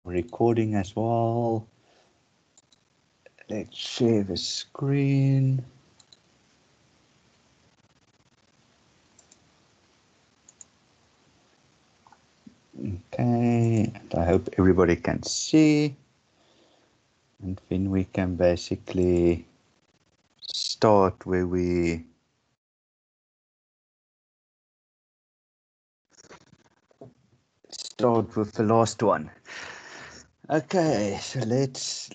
recording as well. Let's share the screen. Okay, and I hope everybody can see. And then we can basically start where we start with the last one. Okay, so let's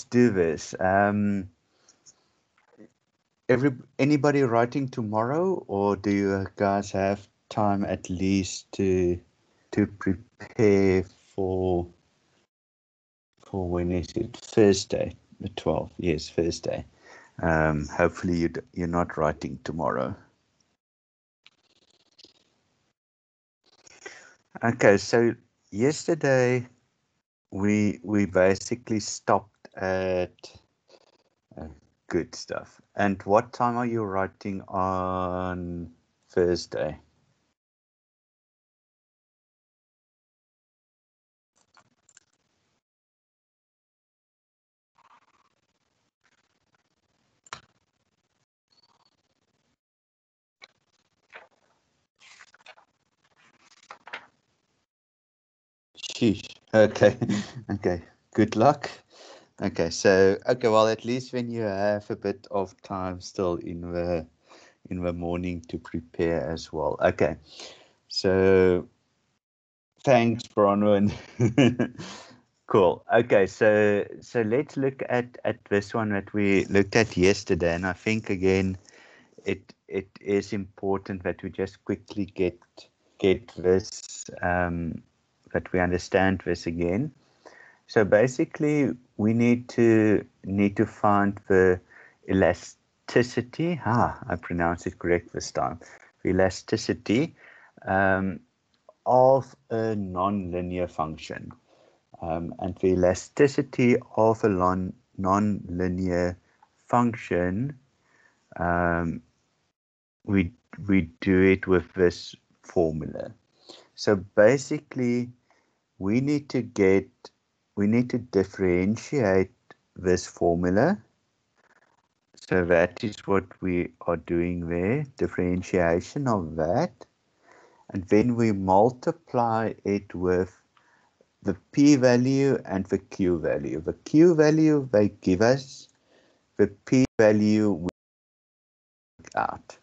do this. Anybody writing tomorrow, or do you guys have time at least to prepare for when is it? Thursday, the 12th. Yes, Thursday. Hopefully you're not writing tomorrow. Okay, so yesterday we basically stopped at good stuff. And what time are you writing on Thursday? Sheesh. Okay. Okay. Good luck. Okay. So, okay. Well, at least when you have a bit of time still in the morning to prepare as well. Okay. So, thanks, Bronwyn. Cool. Okay. So let's look at this one that we looked at yesterday, and I think again, it is important that we just quickly get this, that we understand this again. So basically, we need to find the elasticity. I pronounced it correct this time. The elasticity of a nonlinear function, and the elasticity of a nonlinear function. We do it with this formula. So basically, we need to differentiate this formula. So that is what we are doing there, differentiation of that. And then we multiply it with the p-value and the q-value. The q-value they give us, the p-value we work out.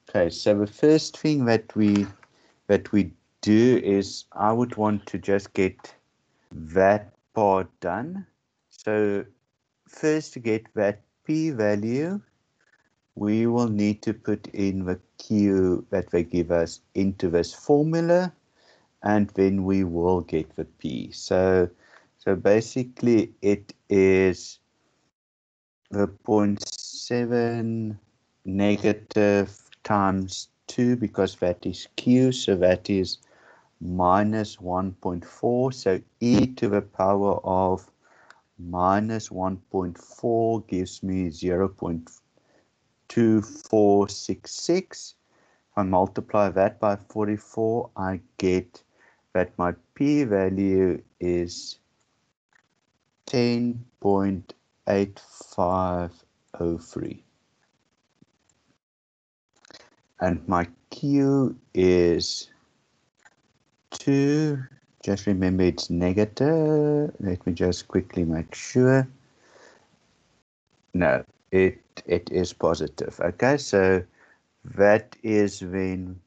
Okay, so the first thing that we do is I would want to just get that part done. So first, to get that p-value, we will need to put in the q that they give us into this formula, and then we will get the p. So basically it is the 0.7 negative times 2, because that is q, so that is minus 1.4. So e to the power of minus 1.4 gives me 0.2466. If I multiply that by 44, I get that my p-value is 10.8503. And my q is 2. Just remember it's negative. Let me just quickly make sure. No, it is positive. Okay, so that is when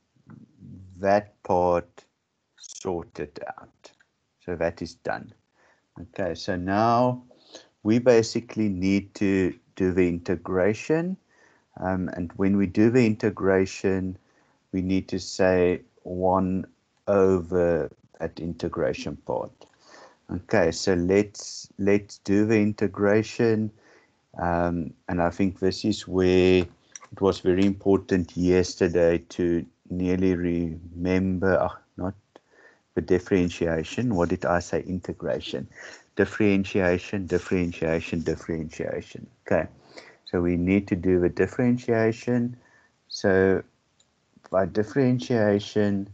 that part sorted out. So that is done. Okay, so now we basically need to do the integration. And when we do the integration, we need to say 1 over that integration part. Okay, so let's do the integration. And I think this is where it was very important yesterday to nearly remember, not the differentiation. What did I say? Integration. Differentiation, differentiation, differentiation. Okay, so we need to do the differentiation. So by differentiation,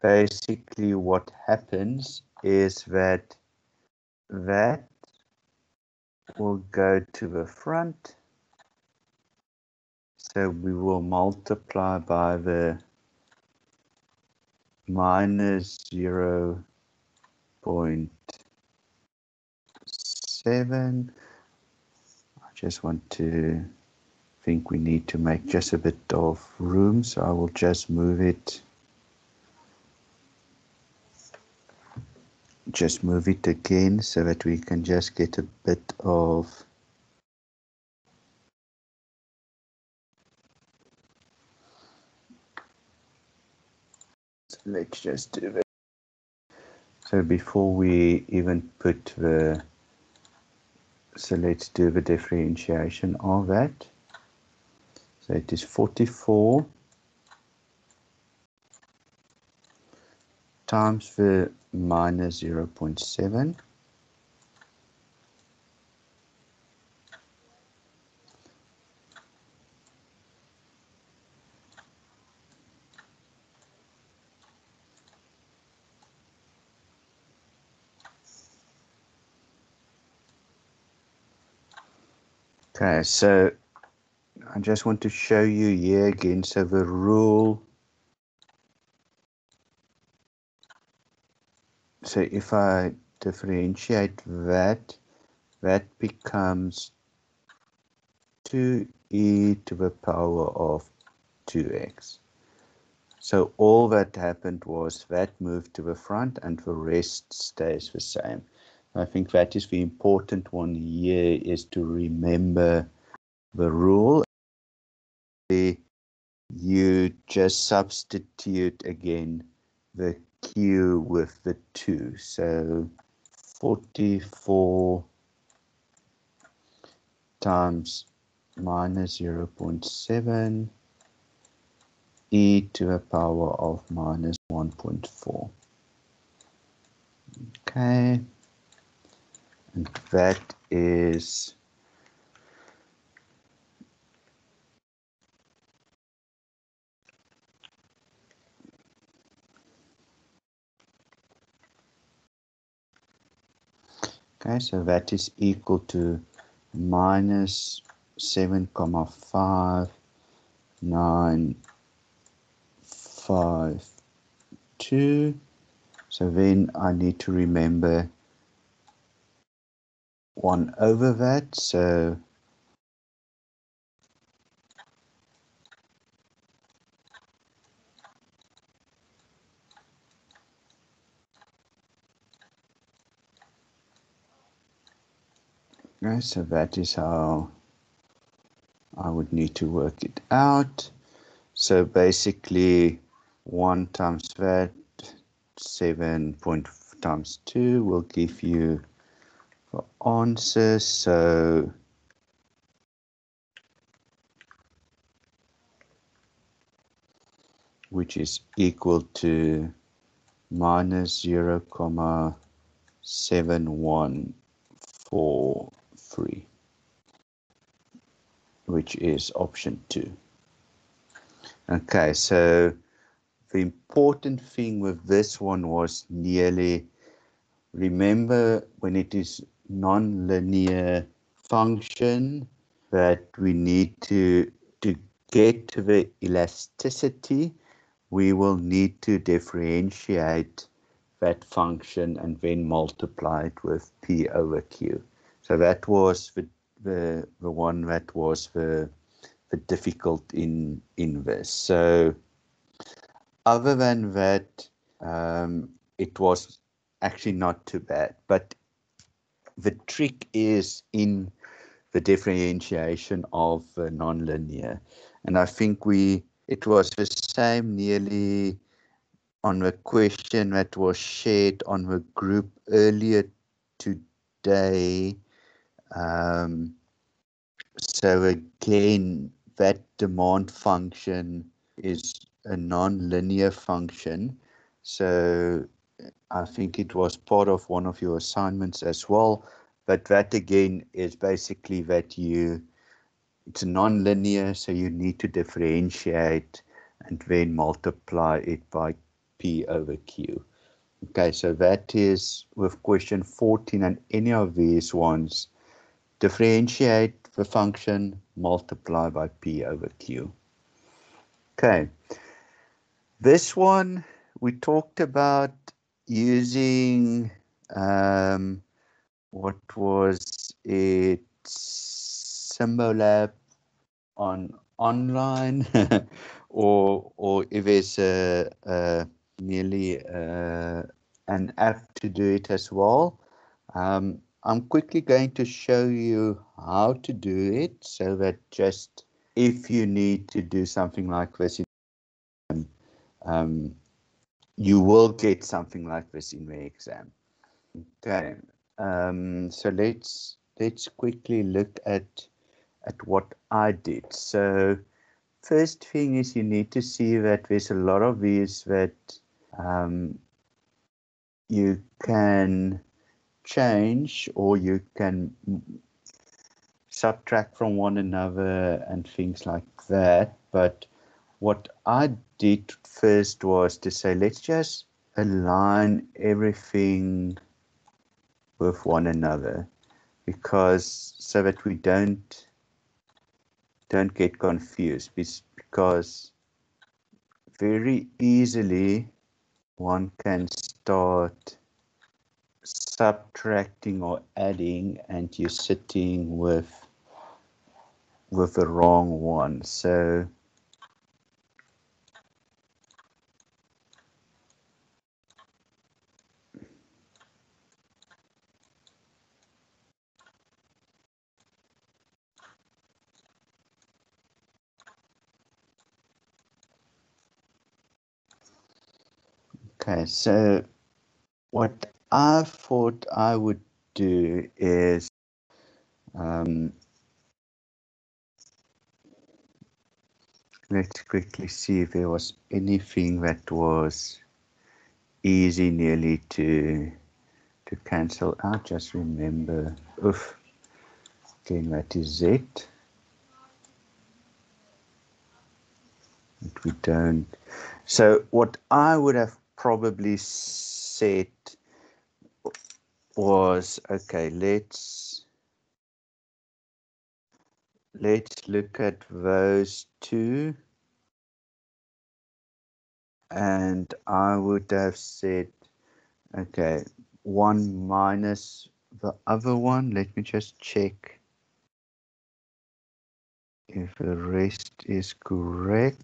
basically what happens is that that will go to the front. So we will multiply by the minus 0.7. I just want to think we need to make just a bit of room, so I will just move it again so that we can just get a bit of let's just do that. So before we even put the so let's do the differentiation of that. So it is 44 times the minus 0.7 Okay, so I just want to show you here again. So the rule, so if I differentiate that, that becomes 2e to the power of 2x. So all that happened was that moved to the front and the rest stays the same. I think that is the important one here, is to remember the rule. You just substitute again the q with the 2. So 44 times minus 0.7 e to the power of minus 1.4. Okay, and that is okay, so that is equal to minus 7,592. So then I need to remember 1 over that. So okay, so that is how I would need to work it out. So basically 1 times that, 7 times 2 will give you the answer. So which is equal to minus 0.7143, which is option 2. Okay, so the important thing with this one was nearly, remember when it is non-linear function that we need to get to the elasticity, we will need to differentiate that function and then multiply it with p over q. So that was the one that was the difficult in this. So other than that, it was actually not too bad. But the trick is in the differentiation of nonlinear. And I think it was the same nearly on the question that was shared on the group earlier today. So again, that demand function is a non-linear function. So I think it was part of one of your assignments as well. But that again is basically that it's non-linear, so you need to differentiate and then multiply it by p over q. Okay, so that is with question 14 and any of these ones. Differentiate the function, multiply by P over Q. Okay, this one we talked about using, what was it, Symbolab on online, or if there's nearly an app to do it as well. I'm quickly going to show you how to do it, so that just if you need to do something like this, um, you will get something like this in the exam. Okay, so let's quickly look at what I did. So first thing is you need to see that there's a lot of these that you can change, or you can subtract from one another and things like that. But what I did first was to say, let's just align everything with one another, because so that we don't get confused, because very easily one can start subtracting or adding and you're sitting with the wrong one. So okay, so what I thought I would do is let's quickly see if there was anything that was easy nearly to cancel out. Just remember, again, that is Z. We don't. So what I would have probably said was, okay, let's look at those two, and I would have said, okay, one minus the other one. Let me just check if the rest is correct.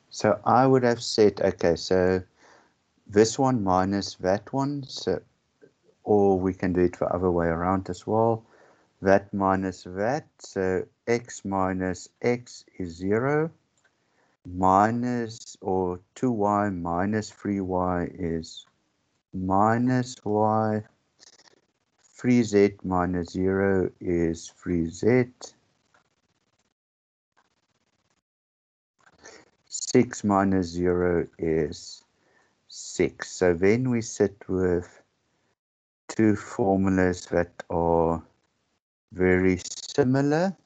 So I would have said, okay, so this one minus that one, so, or we can do it the other way around as well. That minus that, so x minus x is 0, minus, or 2y minus 3y is minus y, 3z minus 0 is 3z, 6 minus 0 is 6. So then we sit with two formulas that are very similar.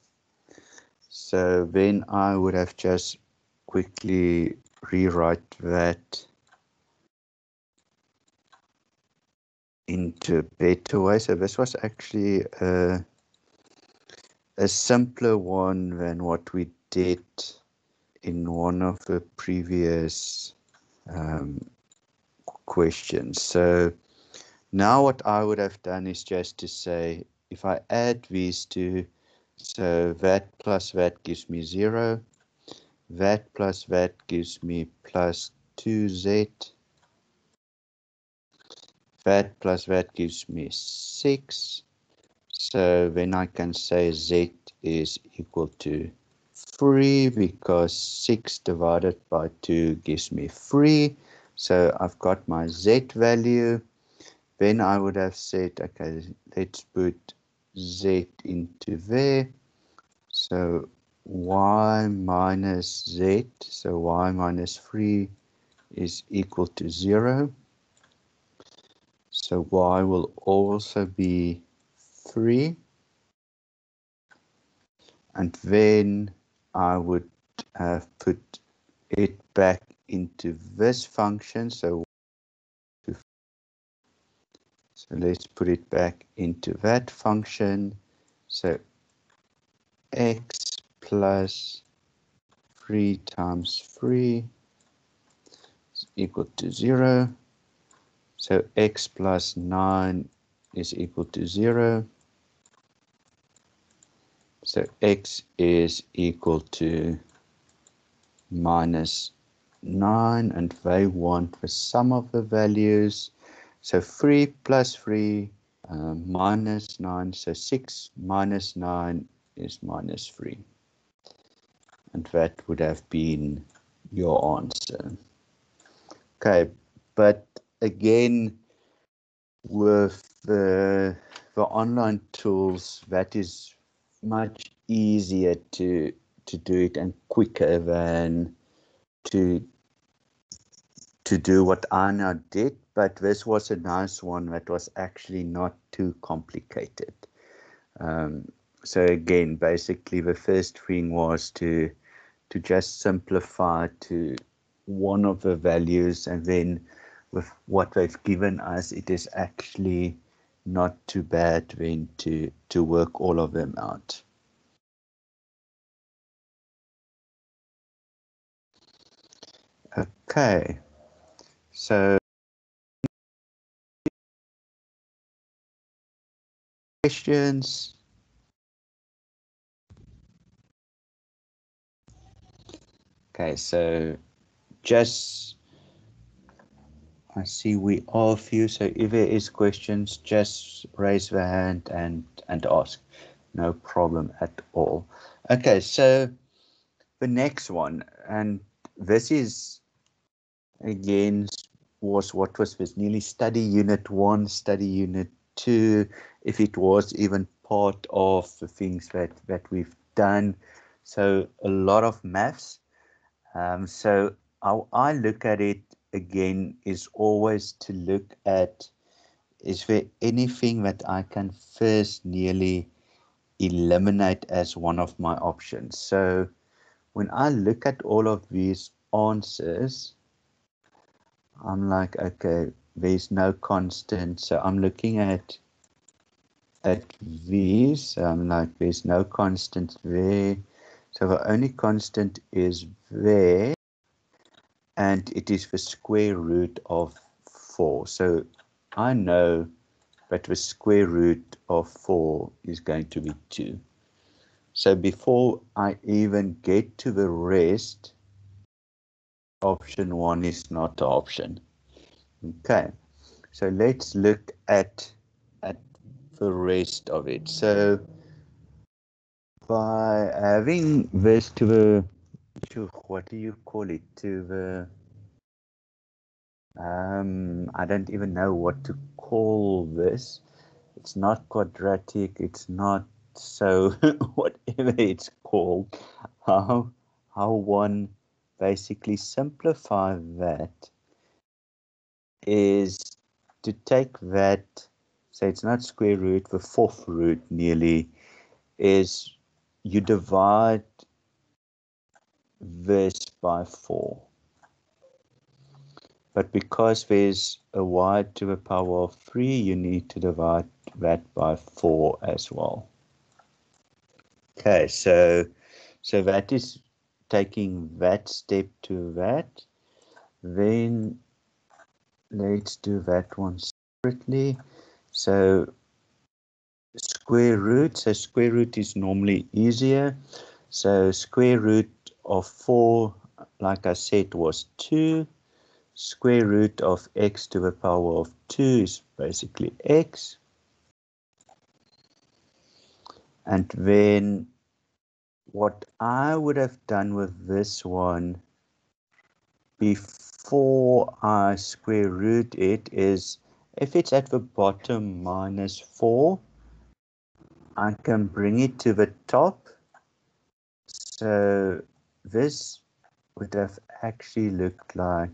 So then I would have just quickly rewrite that into a better way. So this was actually a simpler one than what we did in one of the previous questions. So now what I would have done is just to say, if I add these two, so that plus that gives me 0, that plus that gives me plus 2z, that plus that gives me 6. So then I can say z is equal to 3, because 6 divided by 2 gives me 3. So I've got my z value. Then I would have said, okay, let's put z into there. So y minus z, so y minus 3 is equal to 0. So y will also be 3. and then I would put it back into this function. So let's put it back into that function. So x plus 3 times 3 is equal to 0. So x plus 9 is equal to 0. So x is equal to minus 9, and they want the sum of the values. So 3 plus 3 minus 9, so 6 minus 9 is minus 3. And that would have been your answer. Okay, but again, with the online tools, that is much easier to do it and quicker than to do what I now did. But this was a nice one that was actually not too complicated. So again, basically the first thing was to just simplify to one of the values, and then with what they've given us, it is actually not too bad then to work all of them out. Okay, so questions. Okay, so just I see we are a few, so if there is questions, just raise the hand and ask. No problem at all. Okay, so the next one, and this is again was what was this, nearly study unit 1, study unit 2, if it was even part of the things that we've done. So a lot of maths. So how I look at it again is always to look at, is there anything that I can first nearly eliminate as one of my options? So when I look at all of these answers, I'm like, okay, there's no constant. So I'm looking at these. So I'm like, there's no constant there. So the only constant is there, and it is the square root of 4. So I know that the square root of 4 is going to be 2. So before I even get to the rest, option 1 is not the option. Okay, so let's look at the rest of it. So by having this to the, what do you call it, to the, I don't even know what to call this. It's not quadratic, it's not, so whatever it's called, how one basically simplify that is to take that, so it's not square root, the fourth root nearly, is you divide this by 4. But because there's a y to the power of 3, you need to divide that by 4 as well. Okay, so that is taking that step to that. Then let's do that one separately. So square root, so square root is normally easier. So square root of 4, like I said, was 2. Square root of x to the power of 2 is basically x. And then what I would have done with this one before I square root it is, if it's at the bottom minus 4, I can bring it to the top. So this would have actually looked like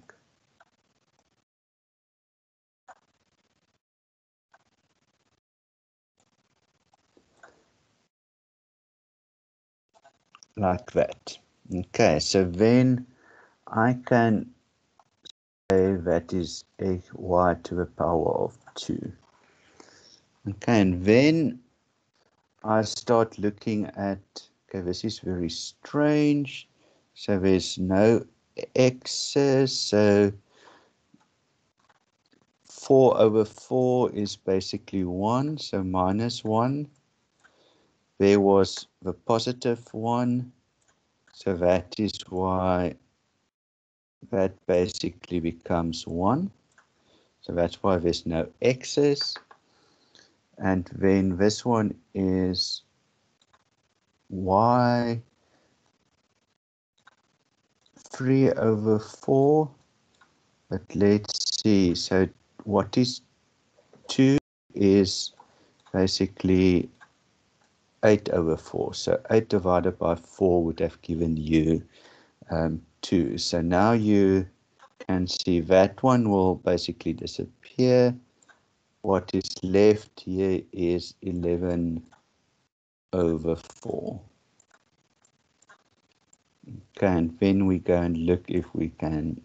like that. Okay, so then I can say that is y to the power of 2. Okay, and then I start looking at, okay, this is very strange. So there's no x's, so 4 over 4 is basically 1, so minus 1. There was the positive 1, so that is why that basically becomes 1. So that's why there's no x's. And then this one is y 3 over 4. But let's see. So what is 2 is basically 8 over 4. So 8 divided by 4 would have given you 2. So now you can see that one will basically disappear. What is left here is 11 over 4. Okay, and then we go and look if we can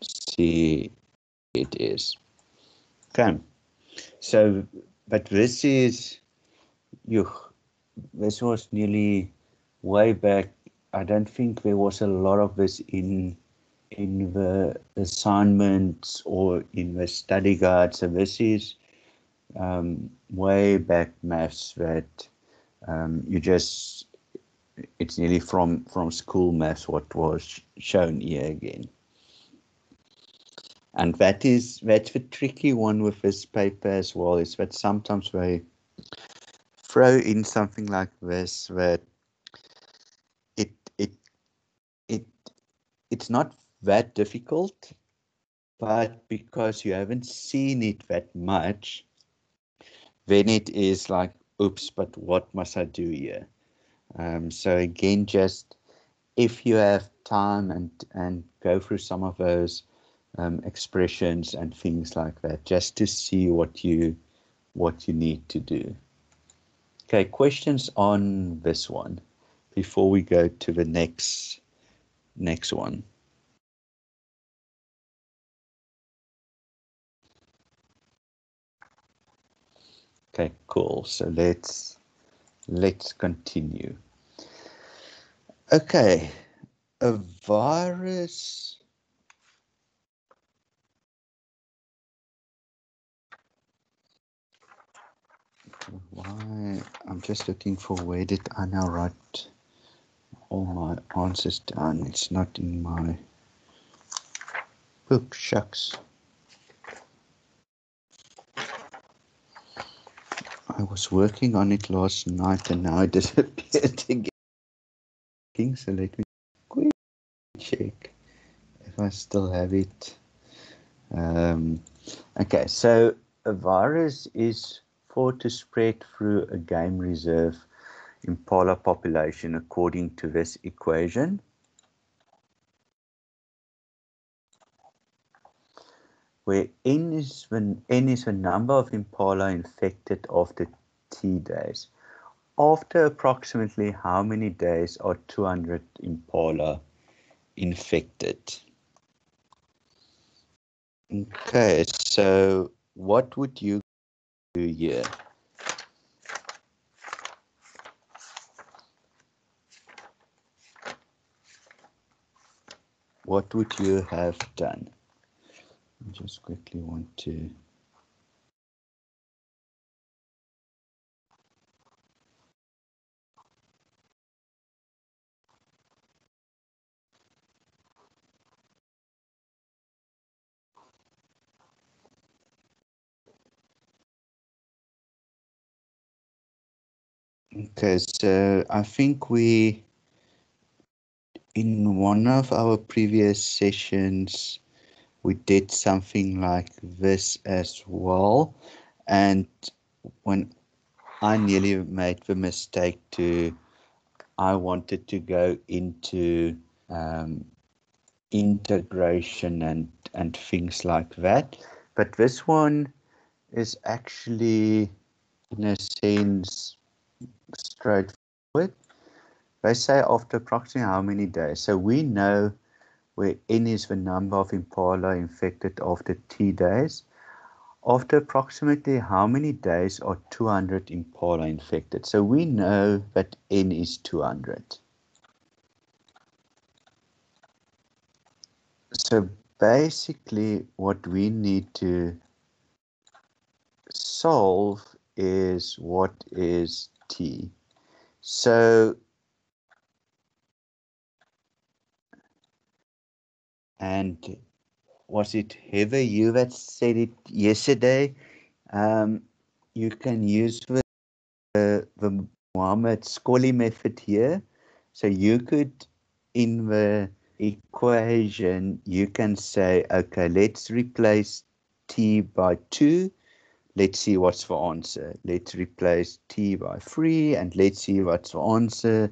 see it is. Okay, so, but this is, this was nearly way back. I don't think there was a lot of this in the assignments or in the study guide. So this is way back maths that you just, it's nearly from school maths what was shown here again. And that's the tricky one with this paper as well, is that sometimes they throw in something like this that it's not that difficult, but because you haven't seen it that much, then it is like, oops, but what must I do here? So again, just if you have time and go through some of those expressions and things like that, just to see what you need to do. Okay, questions on this one before we go to the next one. Okay, cool. So let's continue. Okay, a virus. Why? I'm just looking for where did I now write all my answers down. It's not in my book. Shucks. I was working on it last night and now it disappeared again. So let me quickly check if I still have it. Okay, so a virus is thought to spread through a game reserve impala population according to this equation. Where n is the number of impala infected after T days. After approximately how many days are 200 impala infected? Okay, so what would you do here? What would you have done? I just quickly want to... Okay, so I think in one of our previous sessions, we did something like this as well. And when I nearly made the mistake I wanted to go into integration and things like that. But this one is actually, in a sense, straightforward. They say after approximately how many days? So we know where n is the number of impala infected after t days. After approximately how many days are 200 impala infected? So we know that n is 200. So basically what we need to solve is what is t. So, and was it Heather, you that said it yesterday? You can use the Muhammad Scully method here. So you could, in the equation, you can say, okay, let's replace t by 2. Let's see what's the answer. Let's replace t by 3, and let's see what's the answer.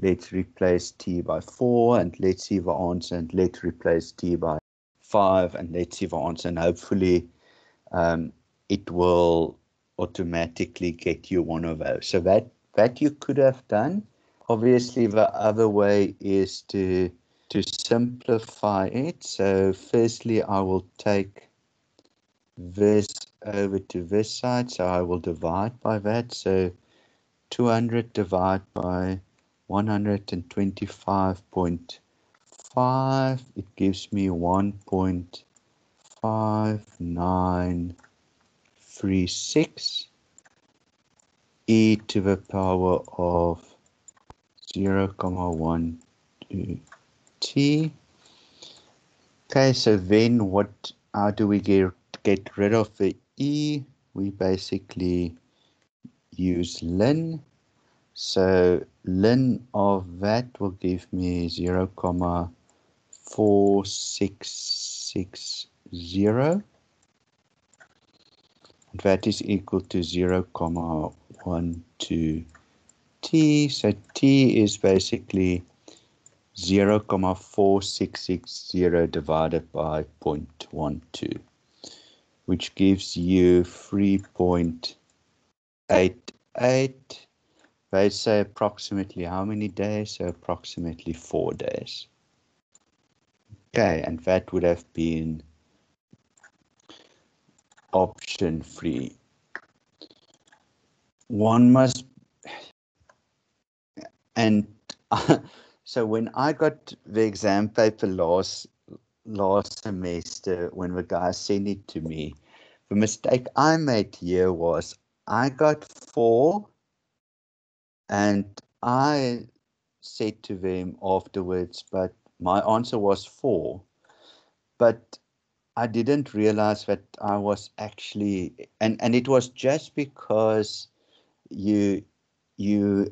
Let's replace t by 4, and let's see the answer. And let's replace t by 5, and let's see the answer. And hopefully it will automatically get you one of those. So that you could have done. Obviously, the other way is to simplify it. So firstly, I will take this over to this side, so I will divide by that. So 200 divided by 125.5, it gives me 1.5936 e to the power of 0.12 t. Okay, so then how do we get rid of the e? We basically use ln. So ln of that will give me 0.4660. That is equal to 0.12 t. So t is basically 0.4660 divided by 0.12, which gives you 3.88. They say approximately how many days? So approximately 4 days. Okay, and that would have been option 3. One must, and so when I got the exam paper last semester, when the guy sent it to me, the mistake I made here was I got 4, and I said to them afterwards, but my answer was 4. But I didn't realize that I was actually, and it was just because you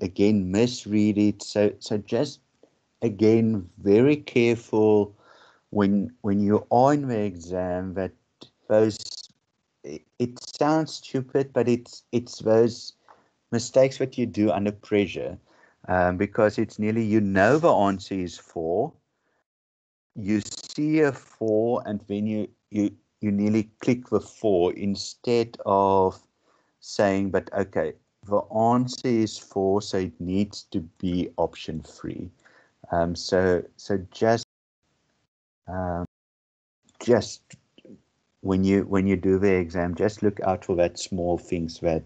again misread it. So just again, very careful when you are in the exam, that those, it sounds stupid, but it's those mistakes that you do under pressure, because it's nearly, the answer is 4. You see a 4, and then you nearly click the 4 instead of saying, but okay, the answer is 4, so it needs to be option 3. So just when you do the exam, just look out for that small things that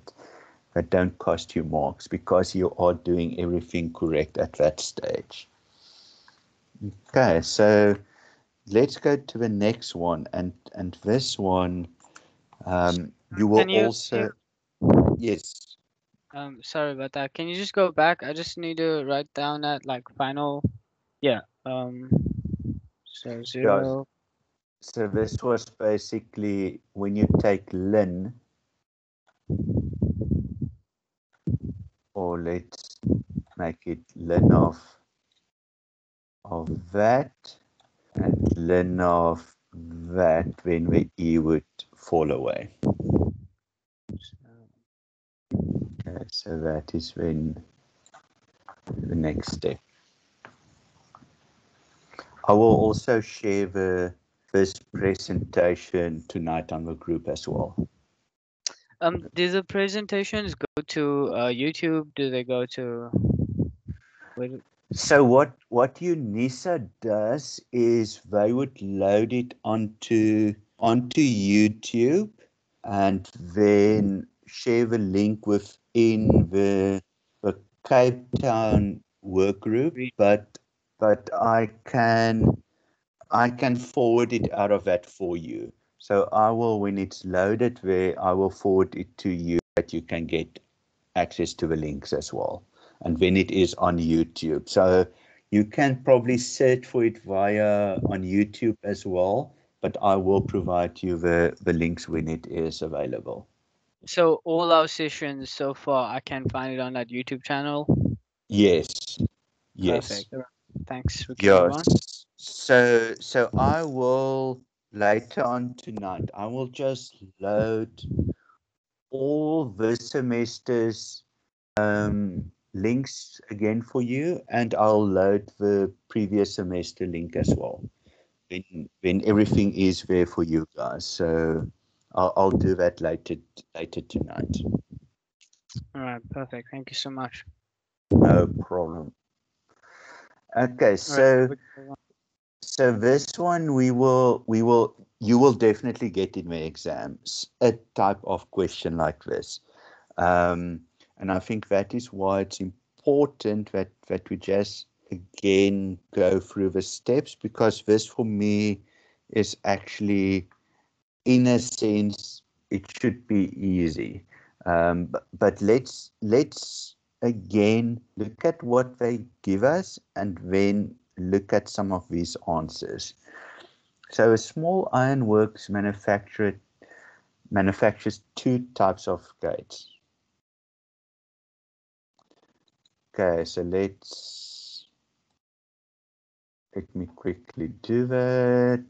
don't cost you marks, because you are doing everything correct at that stage. Okay, so let's go to the next one, and this one, you will also, yes. Sorry about that. Can you just go back? I just need to write down that like final. Yeah. So Yeah, 0. so this was basically when you take ln, or let's make it ln of that, and ln of that, then the e would fall away. Okay, so that is when the next step. I will also share this presentation tonight on the group as well. Do the presentations go to YouTube? Do they go to? Wait, So what UNISA does is they would load it onto YouTube and then share the link within the Cape Town work group, read. but I can forward it out of that for you. So I will, when it's loaded there, I will forward it to you that you can get access to the links as well. And when it is on YouTube. So you can probably search for it via on YouTube as well, but I will provide you the links when it is available. So all our sessions so far, I can find it on that YouTube channel. Yes, yes. Perfect. All right. Thanks. We can move on. Yes. So I will later on tonight, I will just load all this semester's links again for you, and I'll load the previous semester link as well when everything is there for you guys. So I'll do that later tonight. All right. Perfect. Thank you so much. No problem. Okay, All right. so We can move on. so this one you will definitely get in the exams a type of question like this. Um, and I think that is why it's important that we just again go through the steps, because this for me is actually, in a sense, it should be easy. But let's again look at what they give us and then look at some of these answers. So a small ironworks manufactures two types of gates. Okay, so let me quickly do that.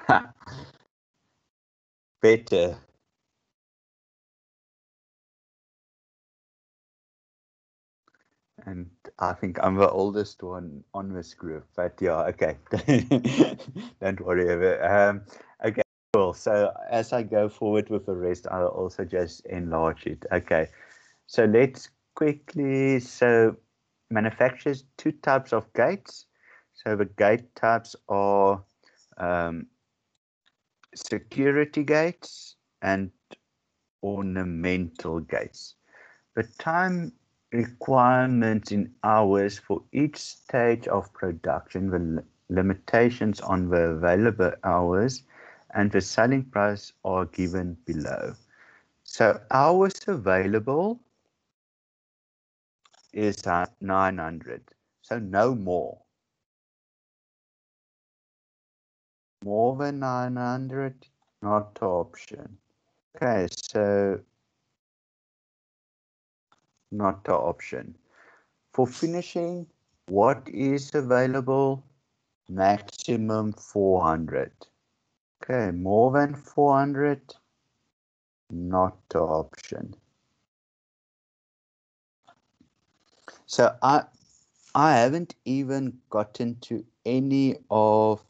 Ha, better. And I think I'm the oldest one on this group, but yeah, okay. Don't worry about it. Okay, cool. So as I go forward with the rest, I'll also just enlarge it. Okay, so let's quickly, so manufactures two types of gates. So the gate types are um, security gates and ornamental gates. The time requirements in hours for each stage of production, the limitations on the available hours, and the selling price are given below. So hours available is at 900. So no more. More than 900, not the option. Okay, so not the option. For finishing, what is available? Maximum 400. Okay, more than 400, not the option. So I haven't even gotten to any of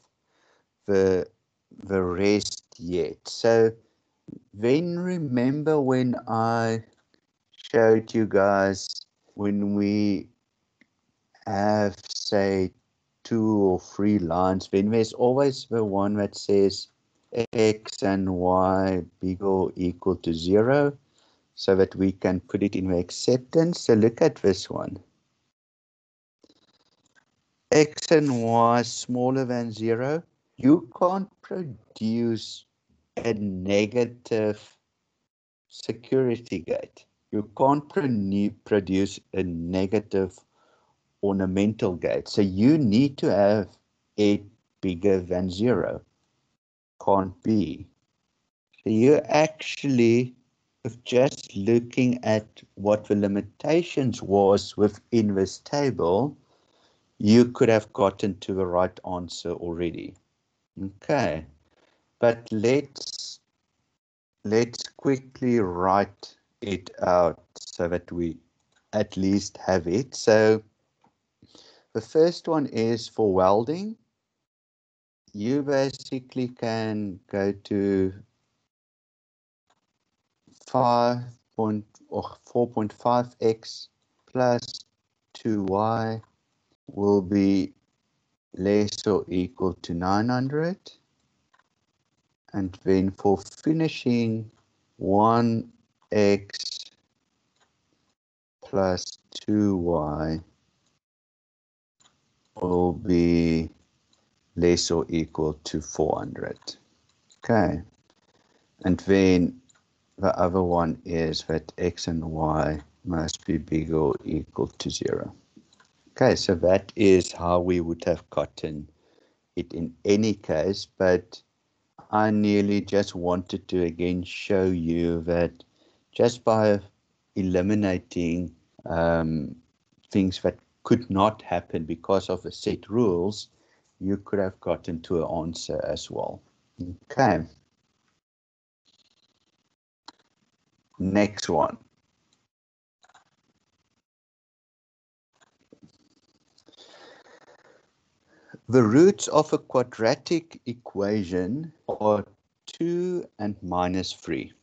the rest yet. So then remember when I showed you guys when we have, say, 2 or 3 lines, then there's always the one that says x and y bigger or equal to 0, so that we can put it in the acceptance. So look at this one. X and y smaller than 0. You can't produce a negative security gate. You can't produce a negative ornamental gate. So you need to have it bigger than 0. Can't be. So you're actually, with just looking at what the limitations was within this table, you could have gotten to the right answer already. Okay, but let's quickly write it out so that we at least have it. So the first one is for welding. You basically can go to 5. or 4.5x plus 2y will be less or equal to 900. And then for finishing, 1x plus 2y will be less or equal to 400. Okay. And then the other one is that x and y must be bigger or equal to 0. Okay, so that is how we would have gotten it in any case, but I nearly just wanted to again show you that just by eliminating things that could not happen because of the set rules, you could have gotten to an answer as well. Okay. Next one. The roots of a quadratic equation are 2 and minus 3.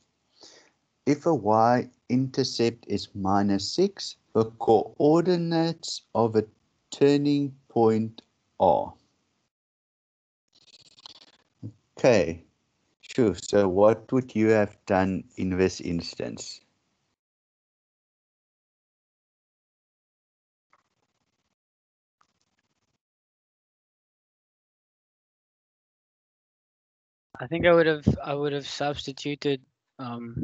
If a y-intercept is minus 6, the coordinates of a turning point are. Okay, sure. So what would you have done in this instance? I think I would have substituted um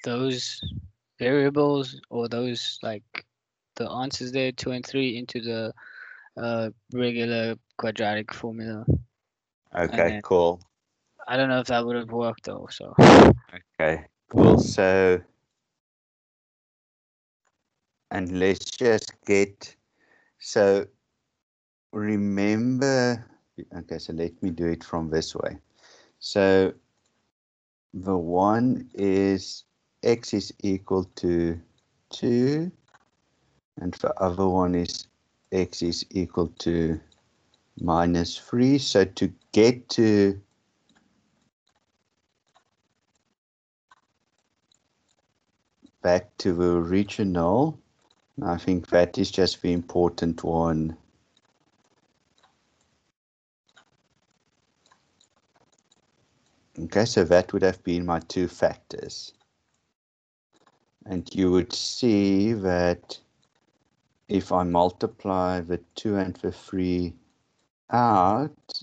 those variables or those like the answers there 2 and 3 into the regular quadratic formula, and Okay, then cool. I don't know if that would have worked though. So Okay, cool. So, and let's just get, so remember, okay, so let me do it from this way. So the one is x is equal to 2, and the other one is x is equal to minus 3. So to get to back to the original, I think that is just the important one. Okay, so that would have been my two factors. And you would see that if I multiply the 2 and the 3 out,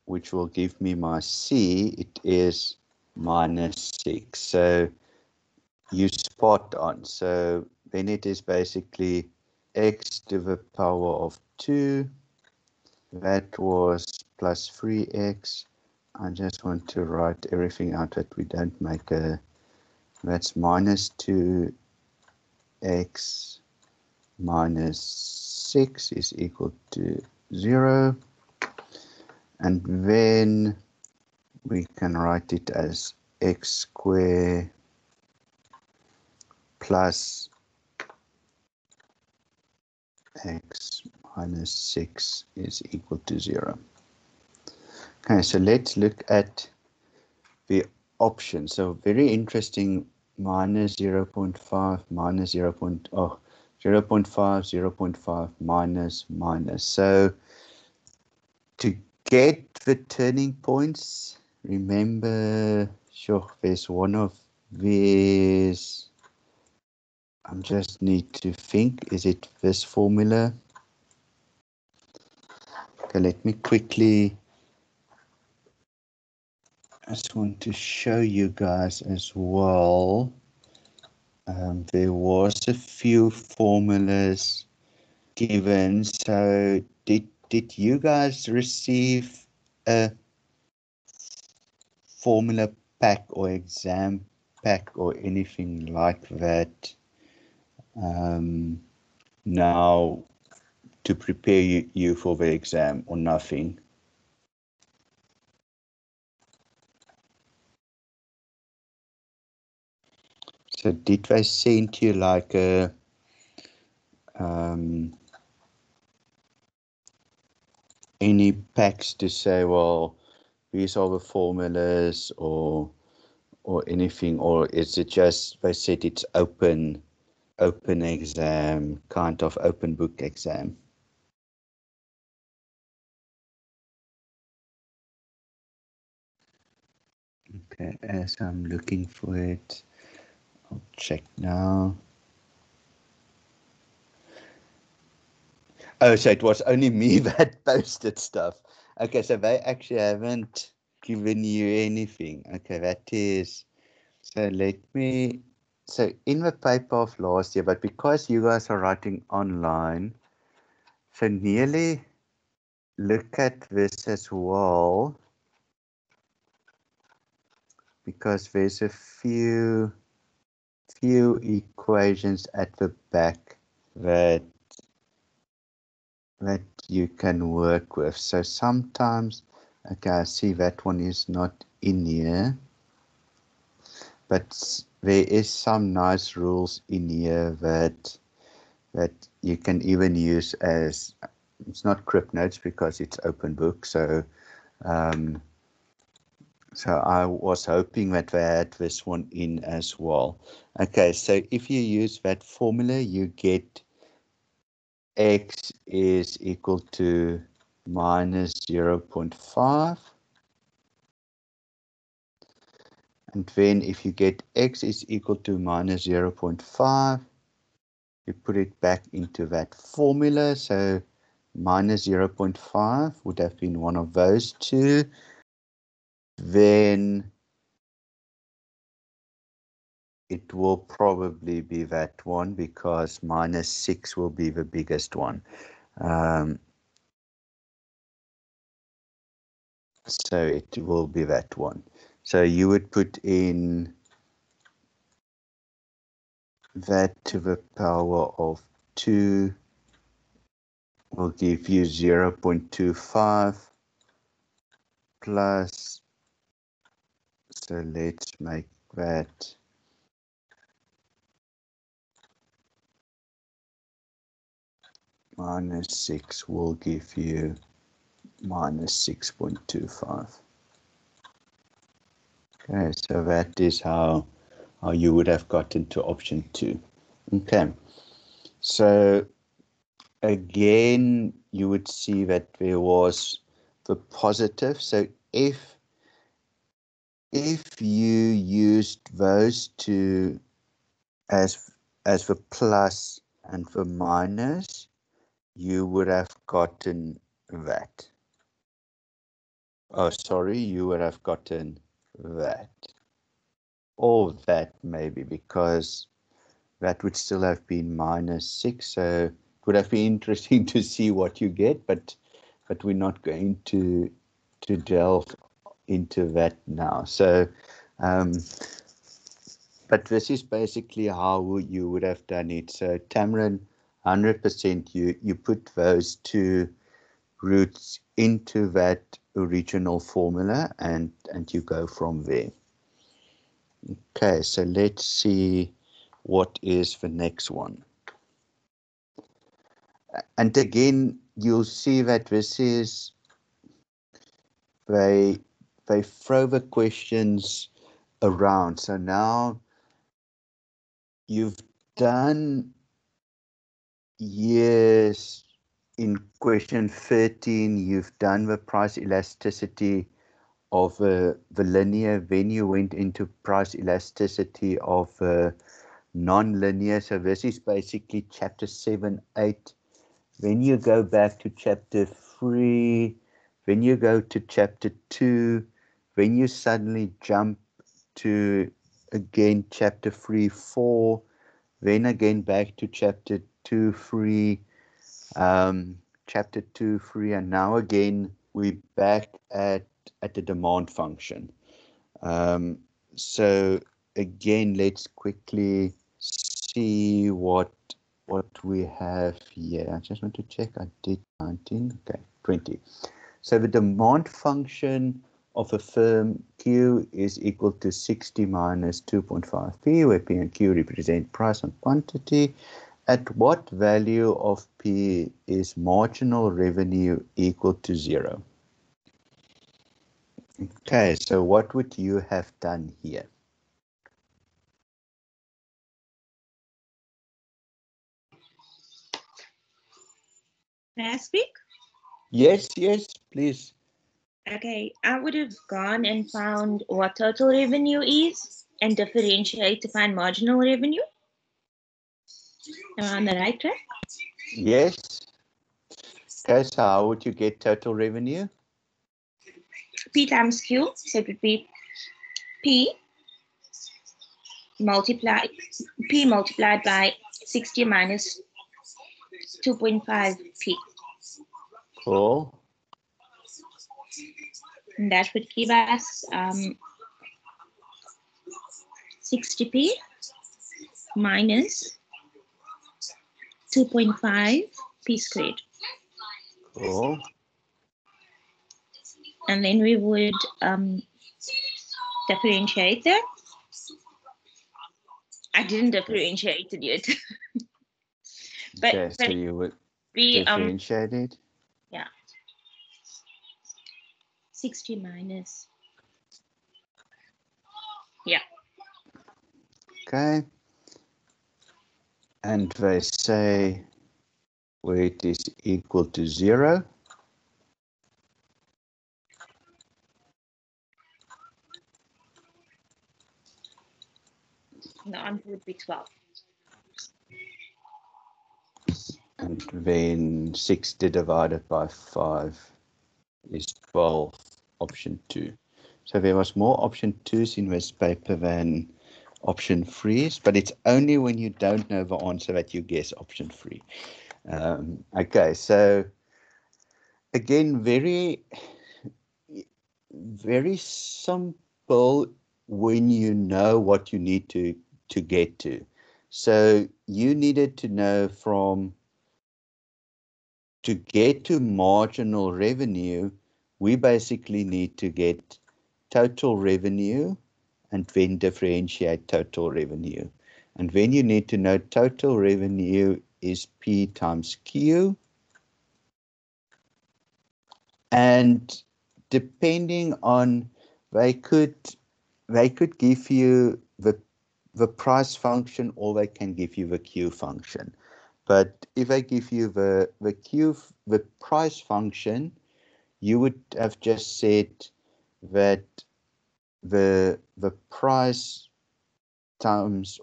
which will give me my C, it is minus 6. So you spot on. So then it is basically x to the power of 2. That was plus 3x. I just want to write everything out that we don't make a, that's minus 2x minus 6 is equal to 0. And then we can write it as x squared plus x minus 6 is equal to 0. Okay, so let's look at the option. So very interesting, minus 0 0.5, minus 0. Oh, 0 0.5, 0 0.5, minus, minus. So to get the turning points, remember, sure, there's one of these. I just need to think, is it this formula? Okay, let me quickly, I just want to show you guys as well. There was a few formulas given. So did you guys receive a formula pack or exam pack or anything like that now to prepare you for the exam, or nothing? So did they send you like a any packs to say, well, these are the formulas, or or anything, or is it just they said it's open exam, kind of open book exam? Okay, as I'm looking for it, I'll check now. Oh, so it was only me that posted stuff. Okay, so they actually haven't given you anything. Okay, that is, so let me, so in the paper of last year, but because you guys are writing online, so nearly look at this as well, because there's a few equations at the back that you can work with. So sometimes, okay, I see that one is not in here, but there is some nice rules in here that you can even use as, it's not crypt notes because it's open book. So so I was hoping that they had this one in as well. Okay, so if you use that formula, you get x is equal to minus 0.5. And then if you get x is equal to minus 0.5, you put it back into that formula. So minus 0.5 would have been one of those two. Then it will probably be that one because minus 6 will be the biggest one. So it will be that one. So you would put in that to the power of 2 will give you 0.25 plus, so let's make that minus 6 will give you minus 6.25. Okay, so that is how you would have gotten to option 2. Okay, so again, you would see that there was the positive. So if you used those two as the plus and the minus, you would have gotten that. Oh, sorry, you would have gotten that. Or that maybe, because that would still have been minus 6. So it would have been interesting to see what you get, but we're not going to delve into that now. So, but this is basically how you would have done it. So Tamron, 100%, you put those two roots into that original formula and you go from there. Okay, so let's see what is the next one. And again, you'll see that this is, they throw the questions around. So now you've done years. In question 13, you've done the price elasticity of the linear, then you went into price elasticity of non-linear. So this is basically chapter 7, 8. Then you go back to chapter 3, then you go to chapter 2, then you suddenly jump to again chapter 3, 4, then again back to chapter 2, 3, chapter 2, 3, and now again we're back at the demand function. So again, let's quickly see what we have here. I just want to check. I did 19. Okay, 20. So the demand function of a firm Q is equal to 60 minus 2.5p, where P and Q represent price and quantity. At what value of P is marginal revenue equal to 0? Okay, so what would you have done here? May I speak? Yes, please. Okay, I would have gone and found what total revenue is and differentiate to find marginal revenue. Am I on the right track? Yes. Okay, so how would you get total revenue? P times Q, so it would be P multiplied by 60 minus 2.5 P. Cool. And that would give us 60P minus 2.5 P squared. Cool. And then we would differentiate that. I didn't differentiate it yet. Okay, so you would we differentiate it. Yeah. 60 minus. Yeah. Okay. And they say where it is equal to 0. The answer would be 12. And then 60 divided by 5 is 12, option 2. So there was more option 2s in this paper than option 3s, but it's only when you don't know the answer that you guess option 3. Okay, so again, very simple when you know what you need to get to. So you needed to know to get to marginal revenue, we basically need to get total revenue and then differentiate total revenue. And then you need to know total revenue is P times Q. And depending on, they could give you the price function, or they can give you the Q function. But if I give you the price function, you would have just said that the price times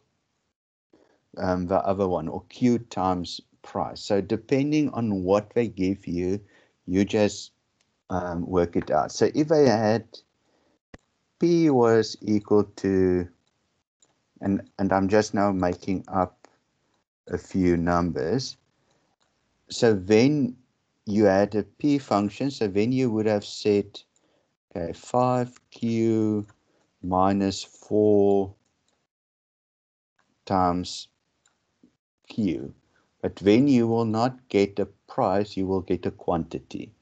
the other one, or Q times price. So depending on what they give you, you just work it out. So if I had P was equal to, and I'm just now making up a few numbers. So then you had a P function. So then you would have said, okay, 5Q minus 4 times Q. But then you will not get a price, you will get a quantity.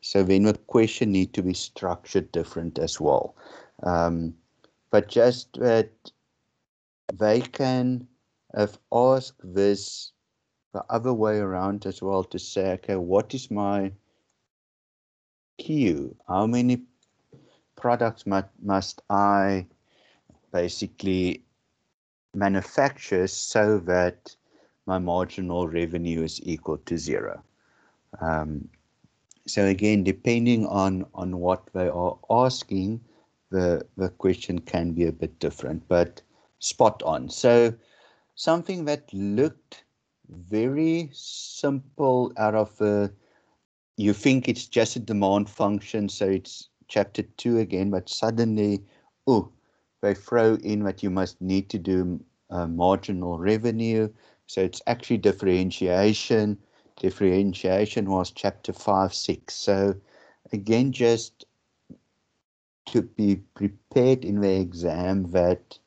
So then the question need to be structured different as well. But just that they can have asked this the other way around as well, to say, okay, what is my Q? How many products must I basically manufacture so that my marginal revenue is equal to 0? So again, depending on what they are asking, the question can be a bit different, but spot on. So something that looked very simple out of you think it's just a demand function, so it's chapter 2 again, but suddenly, they throw in that you must need to do marginal revenue. So it's actually differentiation. Differentiation was chapter 5, 6. So again, just to be prepared in the exam that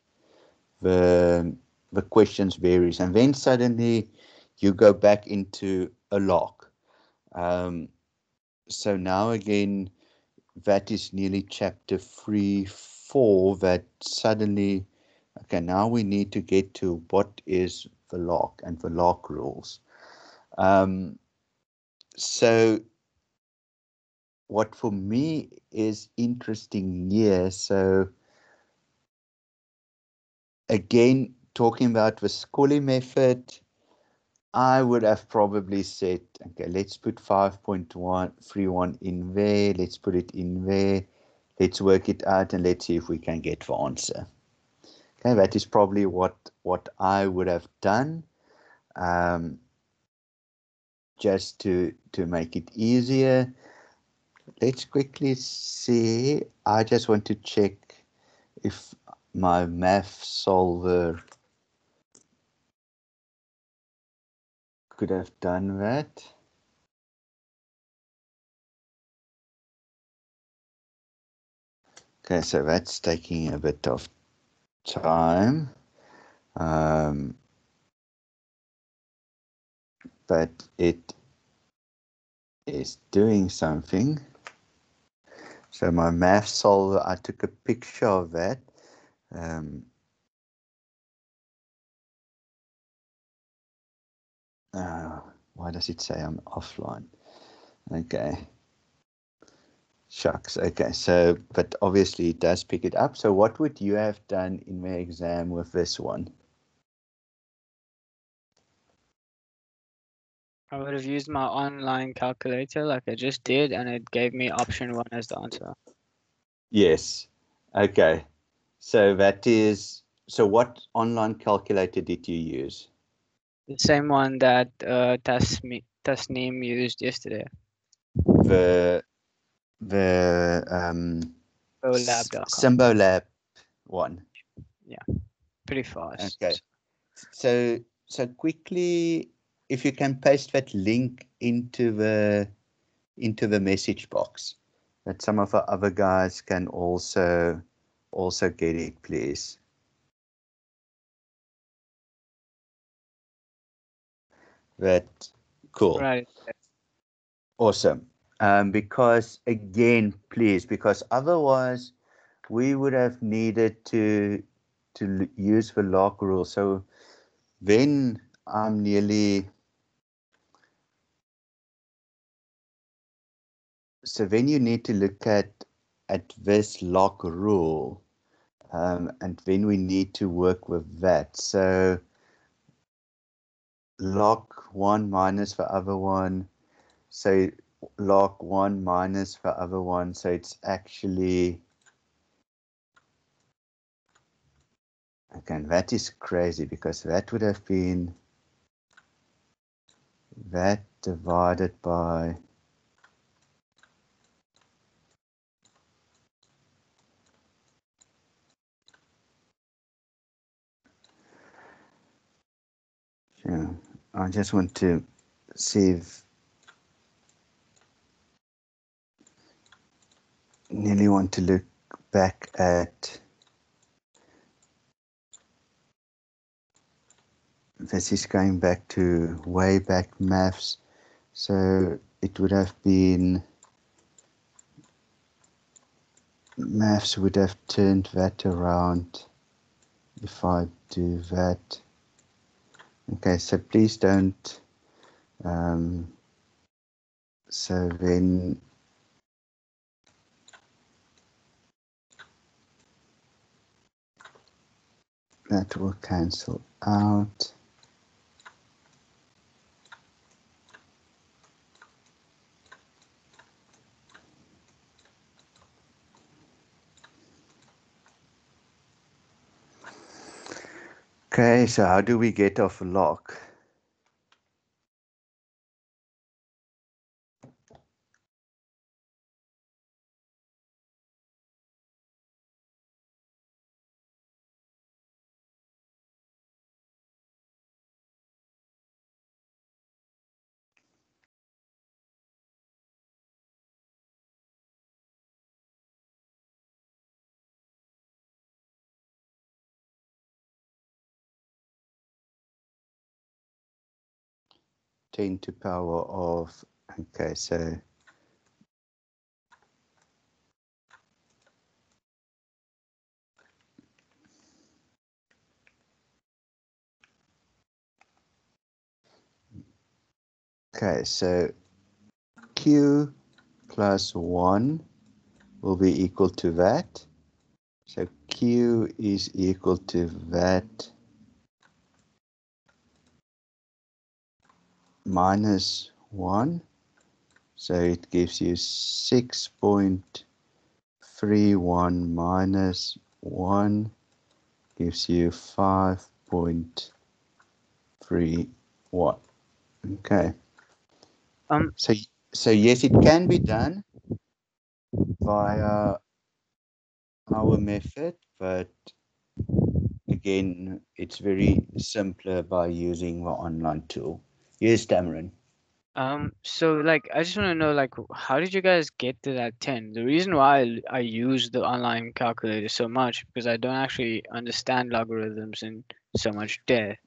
the questions varies, and then suddenly you go back into a log. So now again, that is nearly chapter 3, 4, that suddenly, okay, now we need to get to what is the log and the log rules. So what for me is interesting here, so again, talking about the Scully method, I would have probably said, okay, let's put 5.131 in there. Let's put it in there. Let's work it out and let's see if we can get the answer. Okay, that is probably what I would have done, just to make it easier. Let's quickly see. I just want to check if my math solver could have done that. Okay, so that's taking a bit of time, but it is doing something. So my math solver, I took a picture of that. Why does it say I'm offline? Okay. Shucks. Okay, so, but obviously it does pick it up. So what would you have done in the exam with this one? I would have used my online calculator like I just did, and it gave me option 1 as the answer. Yes. Okay. So that is, so what online calculator did you use? The same one that Tasneem used yesterday. The Lab.com. Symbolab one. Yeah, pretty fast. Okay. So quickly, if you can paste that link into the message box, that some of our other guys can also get it, please. That cool. Right. Awesome. Because again, please, because otherwise we would have needed to use the log rule. So then I'm nearly, so then you need to look at this log rule, and then we need to work with that. So log 1 minus the other one, so log 1 minus the other one, so it's actually, again, that is crazy because that would have been that divided by, yeah, I just want to see if, nearly want to look back at, this is going back to way back maths, so it would have been, maths would have turned that around if I do that. Okay, so please don't, so then that will cancel out. Okay, so how do we get off log? Ten to power of, okay, so okay, so Q plus 1 will be equal to that. So Q is equal to that minus 1. So it gives you 6.31 minus 1 gives you 5.31. Okay. Um, So yes, it can be done via our method, but again, it's very simpler by using the online tool. Yes, Dameron. so like I just want to know like how did you guys get to that 10? The reason why I use the online calculator so much because I don't actually understand logarithms in so much depth.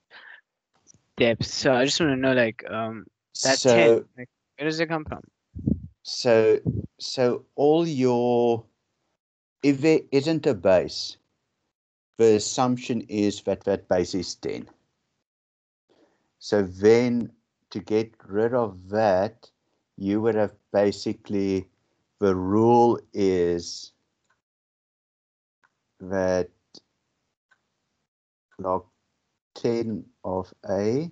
So I just want to know like that 10, So like where does it come from? so all your, if there isn't a base, the assumption is that that base is 10. So then to get rid of that, you would have basically, the rule is that log 10 of A,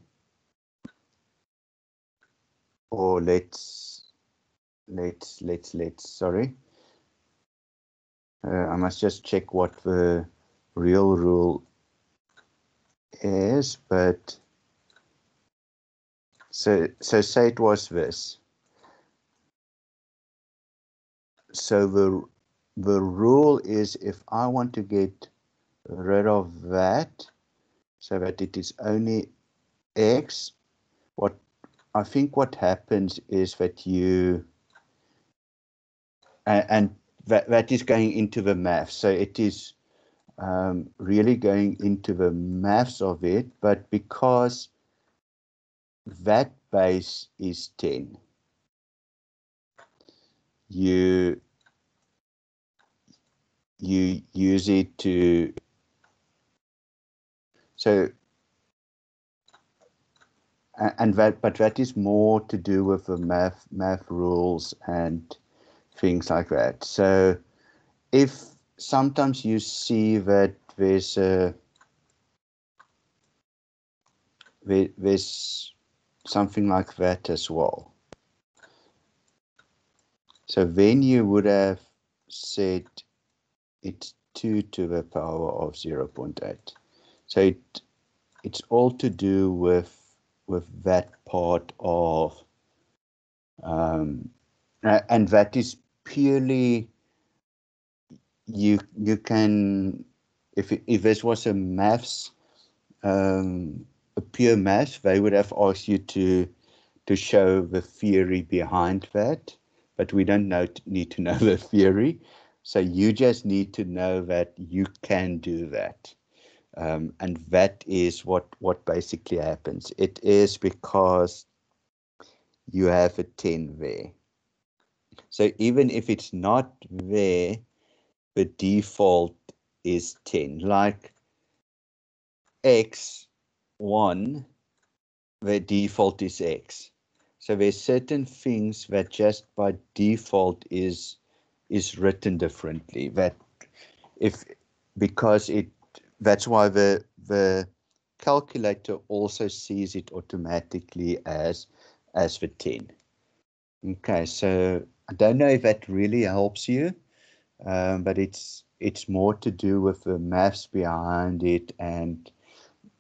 or let's sorry, I must just check what the real rule is, but so say it was this. So the rule is if I want to get rid of that so that it is only X, what I think what happens is that you and that is going into the math. So it is really going into the maths of it, but because that base is 10, you use it to, so and that, but that is more to do with the math rules and things like that. So if sometimes you see that there's something like that as well. So then you would have said it's 2 to the power of 0.8. So it's all to do with that part of, and that is purely, you can, if this was a maths, a pure maths, they would have asked you to show the theory behind that, but we don't need to know the theory. So you just need to know that you can do that. And that is what basically happens. It is because you have a 10 there. So even if it's not there, the default is 10. Like X1, the default is X. So there's certain things that just by default is written differently. That if because it, that's why the calculator also sees it automatically as the 10. Okay, so I don't know if that really helps you, but it's more to do with the maths behind it, and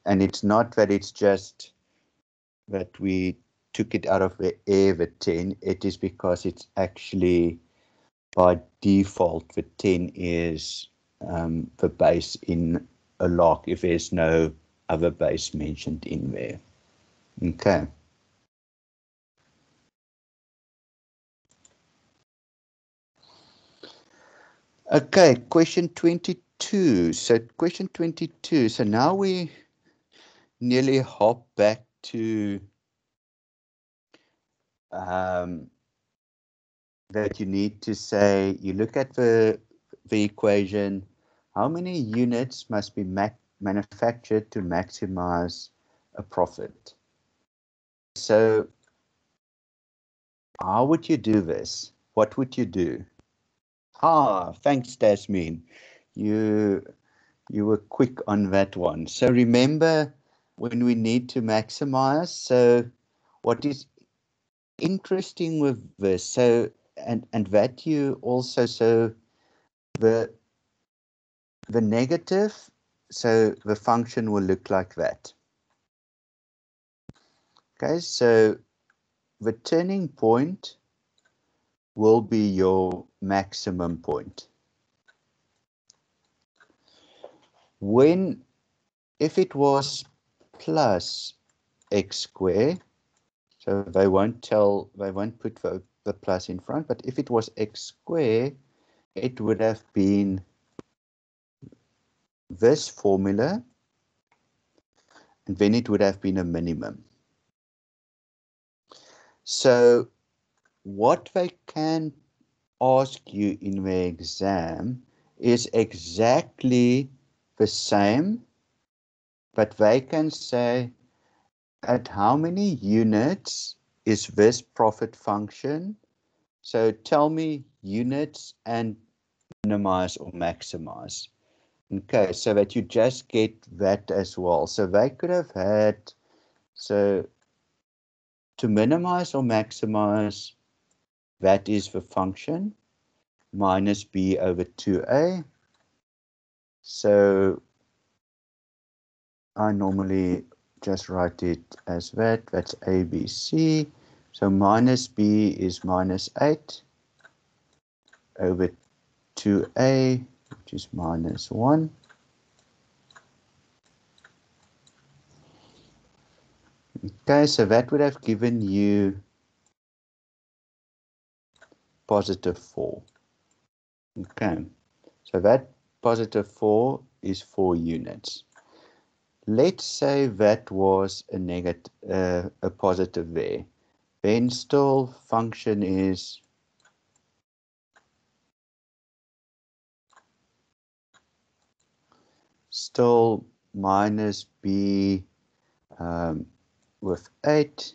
it's not that it's just that we took it out of the air, the 10. It is because it's actually by default the 10 is the base in a log if there's no other base mentioned in there. Okay. Okay, question 22. So question 22. So now we nearly hop back to that you need to say, you look at the equation, how many units must be manufactured to maximize a profit? So how would you do this? What would you do? Thanks, Dasmin. You were quick on that one. So remember when we need to maximize, so what is interesting with this, so and that you also, so the negative, so the function will look like that. Okay, so the turning point will be your maximum point. When, if it was plus x squared, so they won't put the plus in front, but if it was x squared, it would have been this formula, and then it would have been a minimum. So what they can ask you in the exam is exactly the same, but they can say, at how many units is this profit function? So tell me units and minimize or maximize. Okay, so that you just get that as well. So they could have had, so to minimize or maximize, that is the function minus b over 2a. So I normally just write it as that. That's ABC. So minus b is minus 8 over 2a, which is minus 1. Okay, so that would have given you positive 4. Okay, so that positive 4 is 4 units. Let's say that was a negative, a positive there. Then still function is still minus b with 8.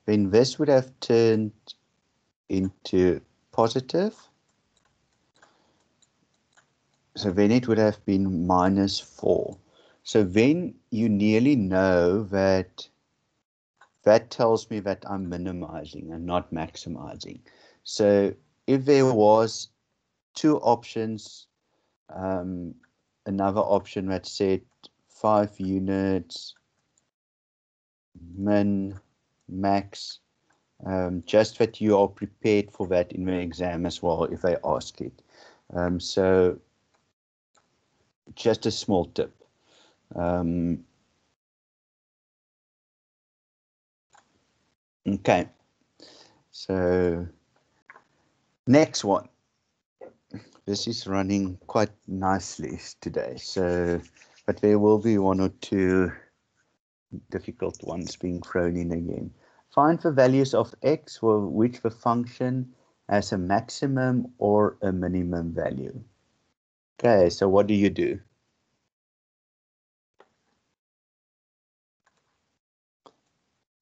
Then this would have turned into positive. So then it would have been minus 4. So then you nearly know that that tells me that I'm minimizing and not maximizing. So if there was two options, another option that said 5 units, min, max, just that you are prepared for that in the exam as well if they ask it. So just a small tip. Okay, so next one. This is running quite nicely today, so but there will be one or two difficult ones being thrown in again. Find the values of x for which the function has a maximum or a minimum value. Okay, so what do you do?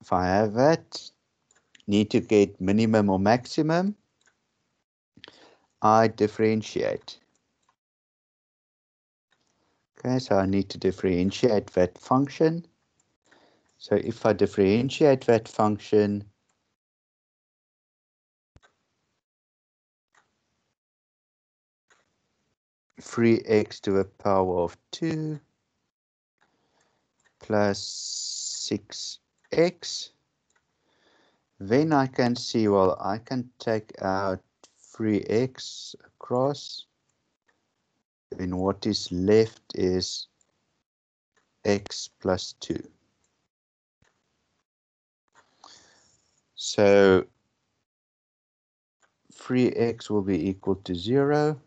If I have that, need to get minimum or maximum, I differentiate. Okay, so I need to differentiate that function. So if I differentiate that function, free x to the power of 2 plus 6x, then I can see, well, I can take out 3x across, then what is left is x plus 2. So 3x will be equal to 0,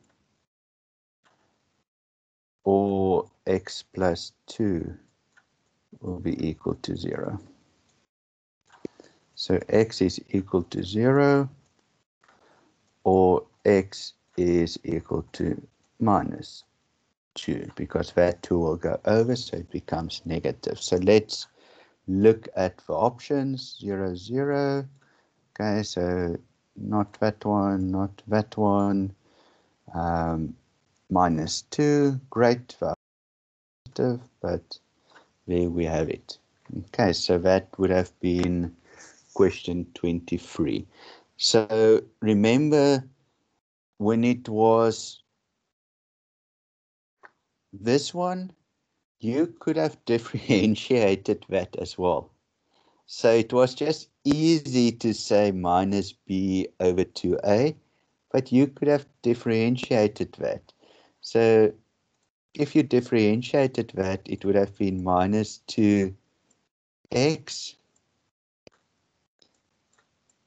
or x plus 2 will be equal to 0. So x is equal to 0, or x is equal to minus 2, because that 2 will go over, so it becomes negative. So let's look at the options. 0, 0. Okay, so not that one, not that one. Minus 2, great, positive, but there we have it. Okay, so that would have been question 23. So remember when it was this one, you could have differentiated that as well. So it was just easy to say minus b over 2a, but you could have differentiated that. So if you differentiated that, it would have been minus 2x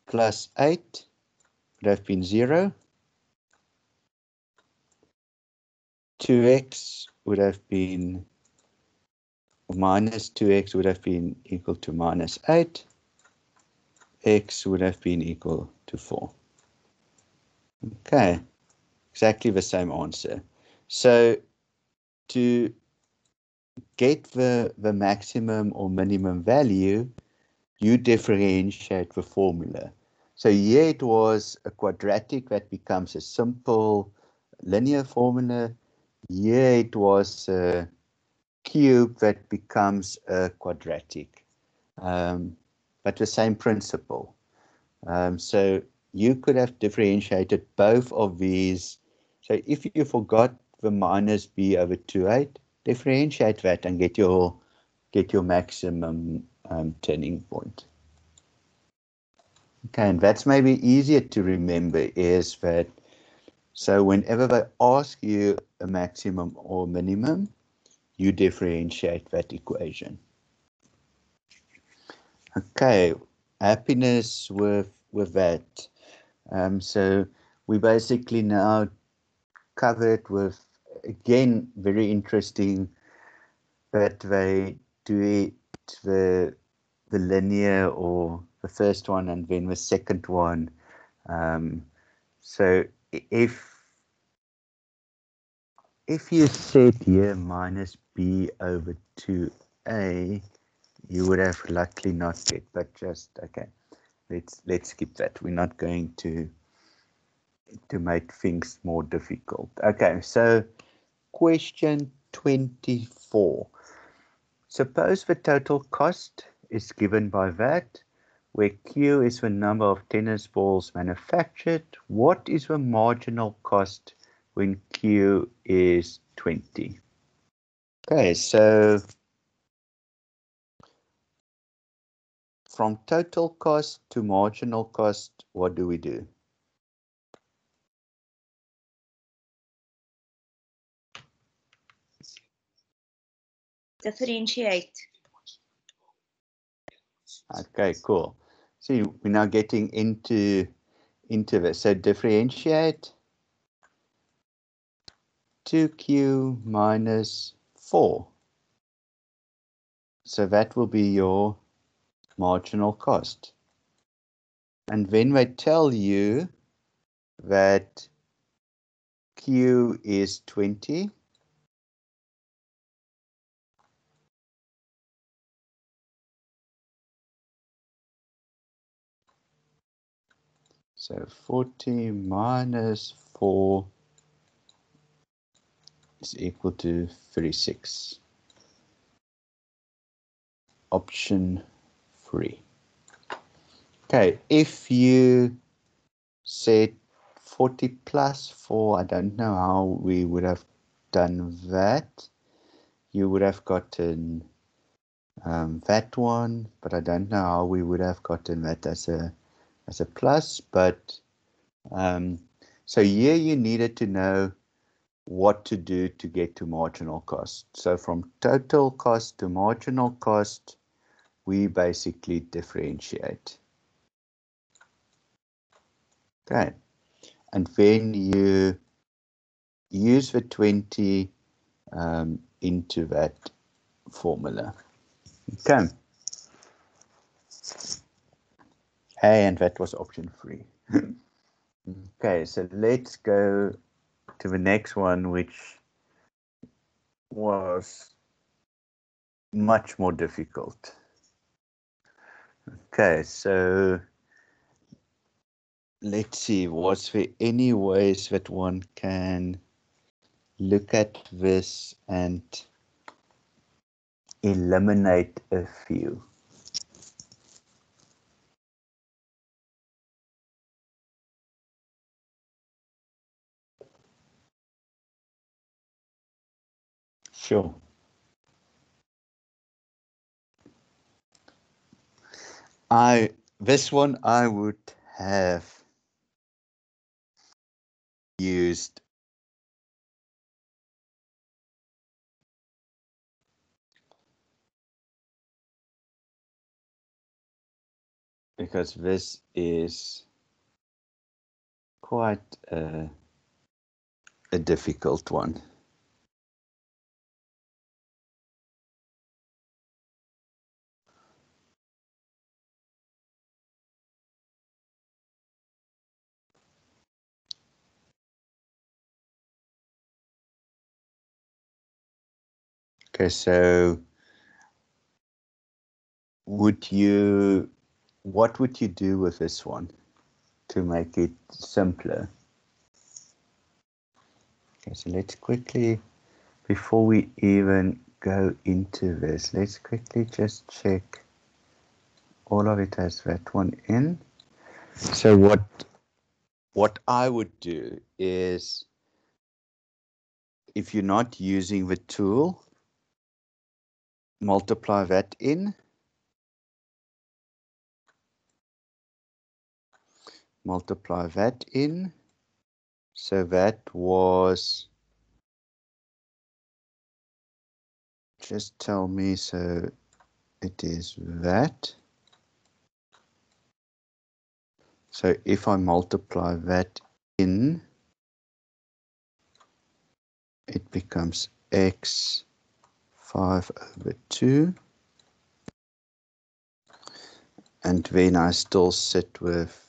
plus 8 would have been 0. 2x would have been minus 2x would have been equal to minus 8. X would have been equal to 4. Okay, exactly the same answer. So to get the maximum or minimum value, you differentiate the formula. So here it was a quadratic that becomes a simple linear formula. Here it was a cube that becomes a quadratic, but the same principle. So you could have differentiated both of these. So if you forgot the minus b over 2/8, differentiate that and get your maximum turning point. Okay, and that's maybe easier to remember is that, so whenever they ask you a maximum or minimum, you differentiate that equation. Okay, happiness with that. So we basically now covered with, again, very interesting that they do it the linear or the first one and then the second one. So if you said here minus b over 2a, you would have likely not get, but just okay. Let's skip that. We're not going to make things more difficult. Okay, so question 24. Suppose the total cost is given by that, where Q is the number of tennis balls manufactured. What is the marginal cost when Q is 20? Okay, so from total cost to marginal cost, what do we do? Differentiate. Okay, cool. See, we're now getting into this. So differentiate 2q minus 4. So that will be your marginal cost. And when they tell you that q is 20, so 40 minus 4 is equal to 36. Option 3. Okay, if you said 40 plus 4, I don't know how we would have done that. You would have gotten that one, but I don't know how we would have gotten that as a plus. But so here you needed to know what to do to get to marginal cost. So from total cost to marginal cost, we basically differentiate. Okay, and then you use the 20 into that formula. Okay. Hey, and that was option 3. Okay, so let's go to the next one, which was much more difficult. Okay, so let's see, was there any ways that one can look at this and eliminate a few. Sure. This one I would have used because this is quite a difficult one. Okay, so what would you do with this one to make it simpler? Okay, so let's quickly, before we even go into this, let's quickly just check all of it has that one in. So what I would do is, if you're not using the tool, multiply that in, multiply that in. So that was, just tell me, so it is that. So if I multiply that in, it becomes x 5 over 2. And then I still sit with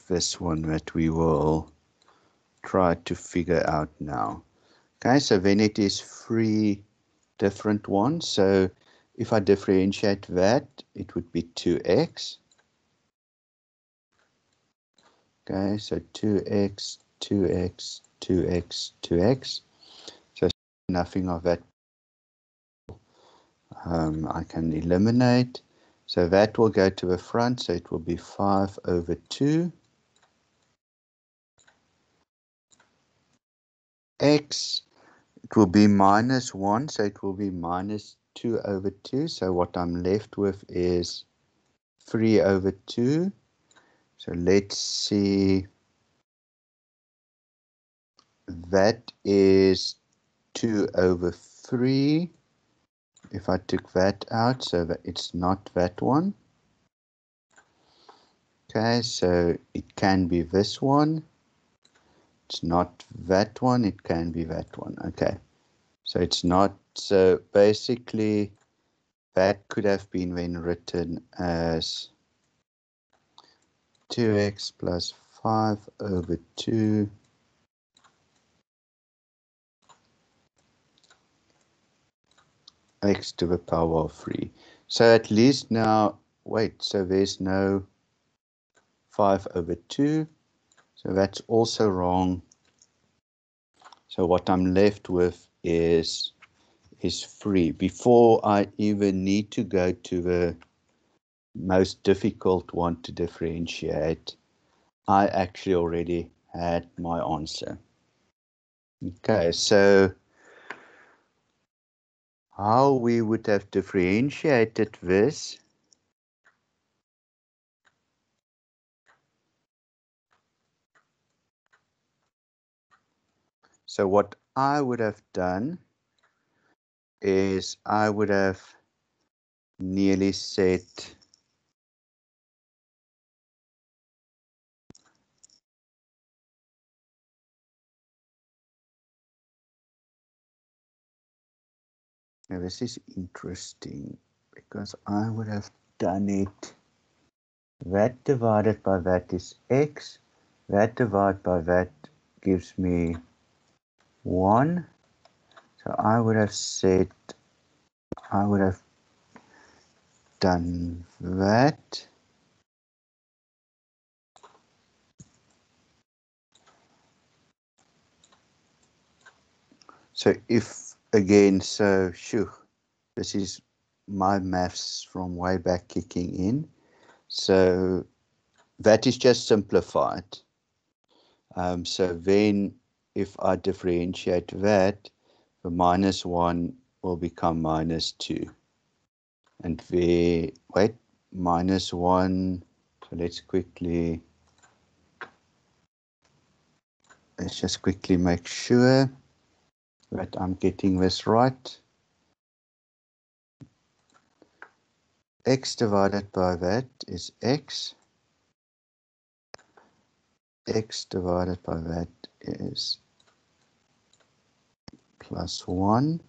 this one that we will try to figure out now. Okay, so then it is 3 different ones. So if I differentiate that, it would be 2x. Okay, so 2x, 2x, 2x, 2x. So nothing of that I can eliminate. So that will go to the front, so it will be 5 over 2. X, it will be minus 1, so it will be minus 2 over 2. So what I'm left with is 3 over 2. So let's see, that is 2 over 3. If I took that out, so that it's not that one. Okay, so it can be this one. It's not that one, it can be that one. Okay, so it's not, so basically that could have been then written as 2x plus 5 over 2 x to the power of 3. So at least now, wait, so there's no 5 over 2. So that's also wrong. So what I'm left with is 3. Before I even need to go to the most difficult one to differentiate, I actually already had my answer. Okay, so how we would have differentiated this, so what I would have done is I would have nearly said now this is interesting because I would have done it, that divided by that is x, that divided by that gives me 1. So I would have said, I would have done that. So if again, so shoo, this is my maths from way back kicking in. So that is just simplified. So then if I differentiate that, the -1 will become -2. And the, wait, -1, so let's just quickly make sure that I'm getting this right. X divided by that is X. X divided by that is +1.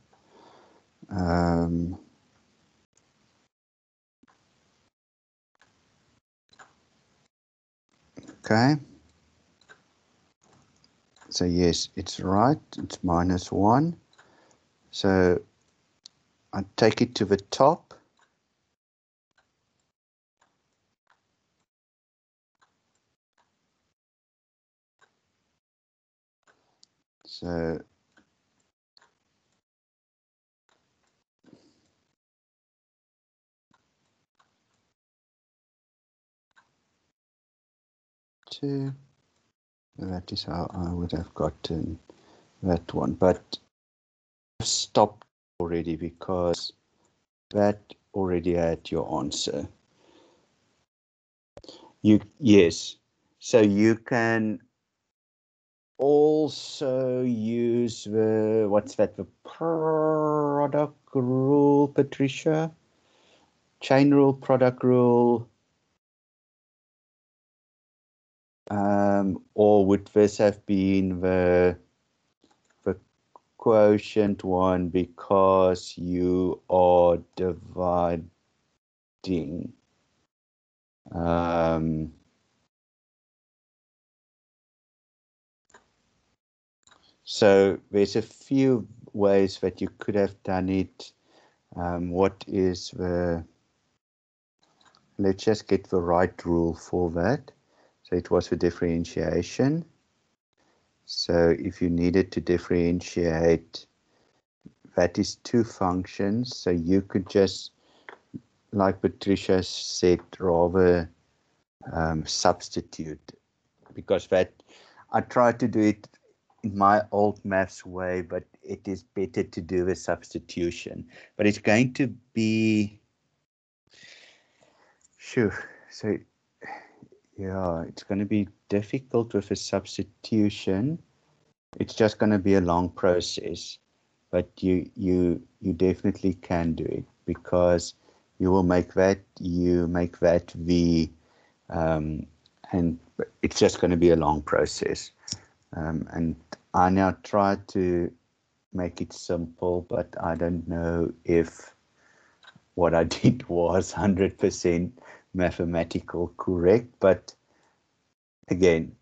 Okay. So yes, it's right. It's -1. So I take it to the top. So two. That is how I would have gotten that one. But I've stopped already because that already had your answer. Yes. So you can also use the, what's that, the product rule, Patricia? Chain rule, product rule. Or would this have been the quotient one because you are dividing? So there's a few ways that you could have done it. What is the, let's just get the right rule for that. So it was the differentiation. So if you needed to differentiate, that is two functions. So you could just, like Patricia said, rather substitute, because that, I tried to do it in my old maths way, but it is better to do a substitution. But it's going to be, sure, so yeah, it's going to be difficult with a substitution. It's just going to be a long process, but you definitely can do it, because you will make that U, make that V, and it's just going to be a long process. And I now try to make it simple, but I don't know if what I did was 100% mathematical correct, but again,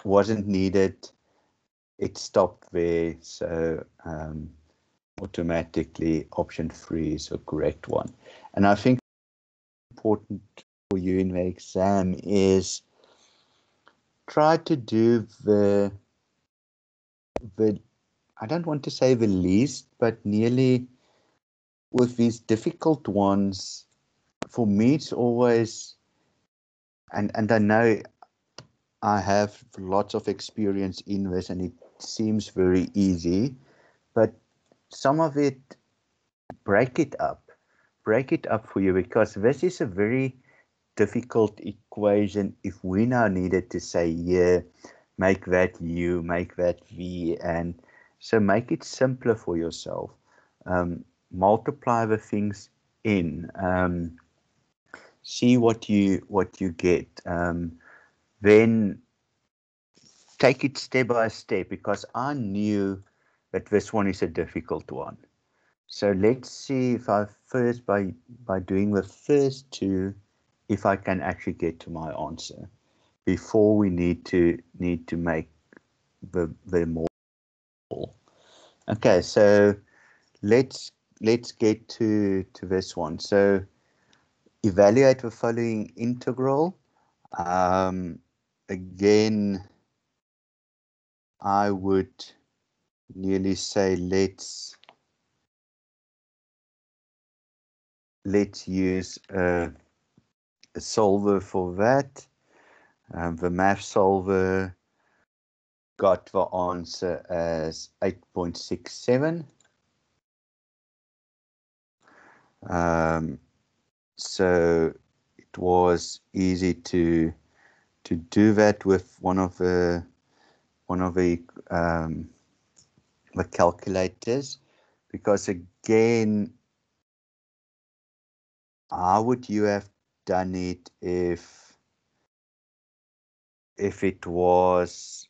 wasn't needed. It stopped there, so automatically option 3 is the correct one. And I think important for you in the exam is try to do the I don't want to say the least, but nearly, with these difficult ones. For me, it's always, and I know I have lots of experience in this, and it seems very easy, but some of it, break it up for you, because this is a very difficult equation. If we now needed to say, yeah, make that U, make that V, and so make it simpler for yourself. Multiply the things in, see what you get, then take it step by step, because I knew that this one is a difficult one. So let's see if I first, by doing the first two, if I can actually get to my answer before we need to make the more. Okay, so let's get to this one. So evaluate the following integral. Again, I would nearly say let's let's use a solver for that. The math solver got the answer as 8.67. So it was easy to do that with one of the calculators, because again, how would you have done it if it was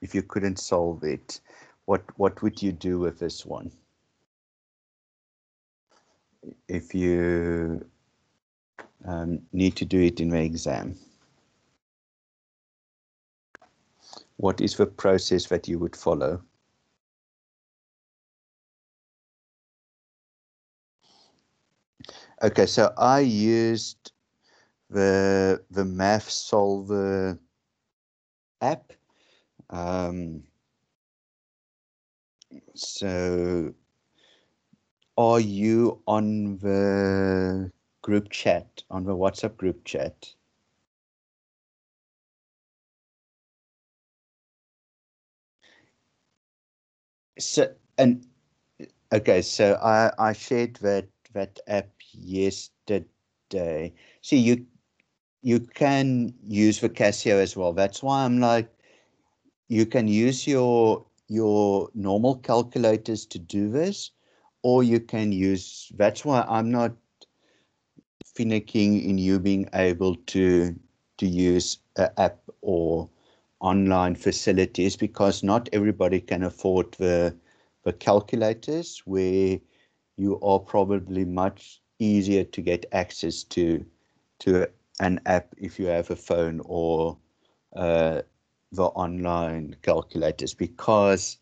if you couldn't solve it? What would you do with this one if you need to do it in the exam? What is the process that you would follow? Okay, so I used the math solver app. So are you on the group chat, on the WhatsApp group chat? So, and okay, so I shared that app yesterday. See, you can use the Casio as well. That's why I'm like, you can use your normal calculators to do this, or you can use, that's why I'm not finicking in you being able to use an app or online facilities, because not everybody can afford the calculators, where you are probably much easier to get access to an app if you have a phone, or the online calculators, because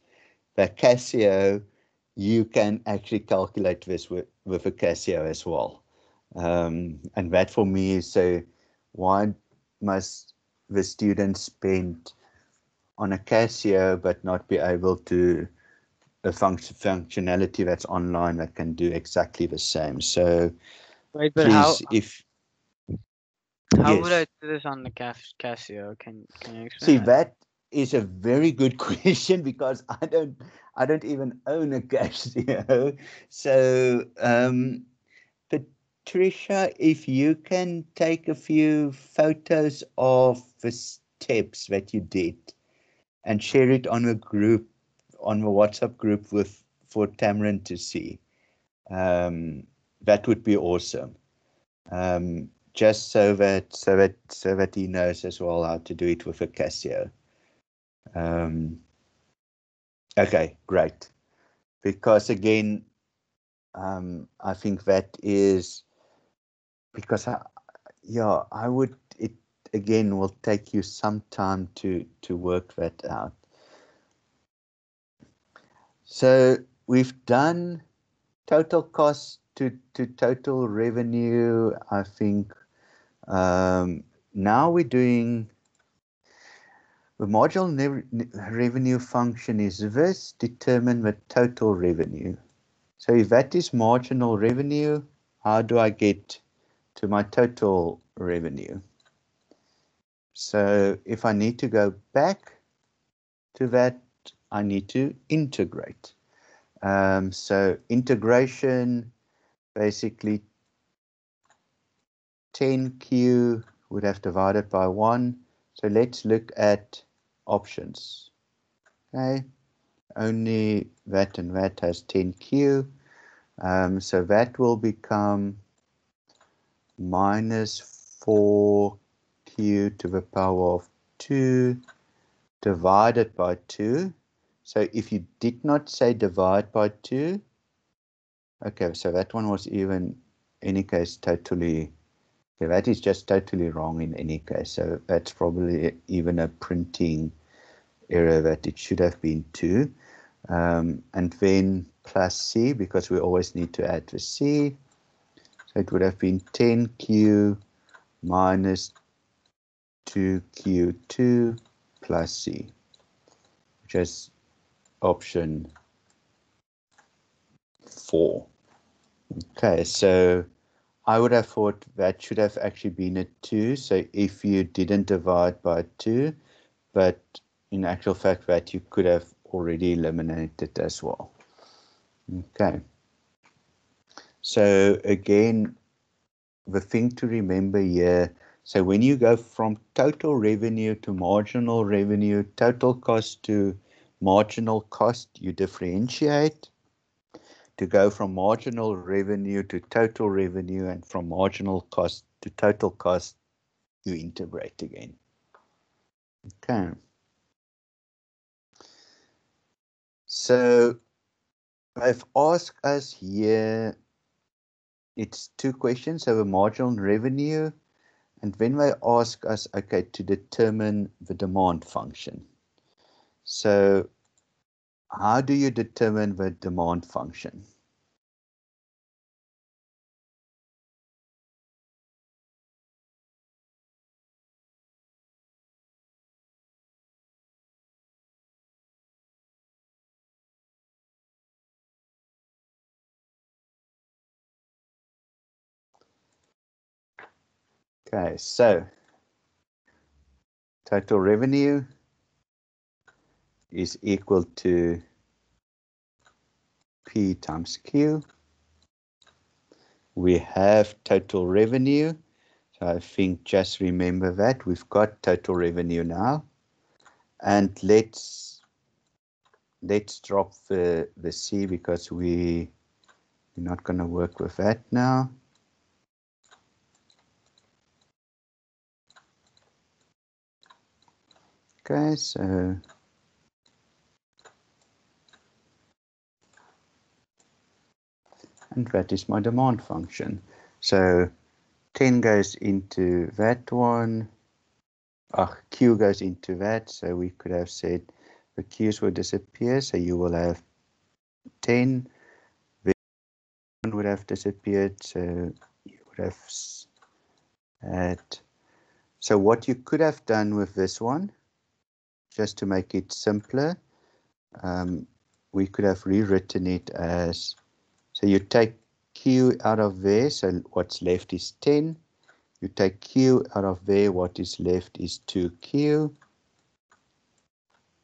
the Casio, you can actually calculate this with a Casio as well. And that for me is, so why must the student spend on a Casio but not be able to a functionality that's online that can do exactly the same? So Right, but please, if how would I yes, do this on the Casio? Can you explain see, that? that is a very good question, because I don't even own a Casio. So Patricia, if you can take a few photos of the steps that you did and share it on a group, on the WhatsApp group for Tamron to see, that would be awesome. Just so that he knows as well how to do it with a Casio. Okay, great. Because again, I think that is, because I would, it again will take you some time to work that out. So we've done total cost to total revenue. I think now we're doing the marginal revenue function is this, determine the total revenue. So if that is marginal revenue, how do I get to my total revenue? So if I need to go back to that, I need to integrate. So integration, basically 10Q would have divided by 1. So let's look at options. Okay, only that and that has 10Q. So that will become minus 4Q to the power of 2 divided by 2. So if you did not say divide by 2, okay, so that one was even, in any case, totally, okay, that is just totally wrong in any case. So that's probably even a printing error, that it should have been 2. And then plus C, because we always need to add the C. So it would have been 10Q minus 2Q2 plus C, which is option 4. Okay, so I would have thought that should have actually been a 2. So if you didn't divide by 2, but in actual fact that you could have already eliminated as well. Okay. So again, the thing to remember here, so when you go from total revenue to marginal revenue, total cost to marginal cost, you differentiate. To go from marginal revenue to total revenue and from marginal cost to total cost, you integrate again. Okay. So I've asked us here, it's 2 questions, so a marginal revenue, and then they ask us, okay, to determine the demand function. So how do you determine the demand function? Okay, so total revenue is equal to P times Q. We have total revenue. So I think just remember that we've got total revenue now. And let's drop the C because we're not going to work with that now. Okay, so and that is my demand function. So 10 goes into that one. Q goes into that. So we could have said the Q's will disappear. So you will have 10. This one would have disappeared. So you would have had. So what you could have done with this one, just to make it simpler, we could have rewritten it as, so you take Q out of there, so what's left is 10. You take Q out of there, what is left is 2Q.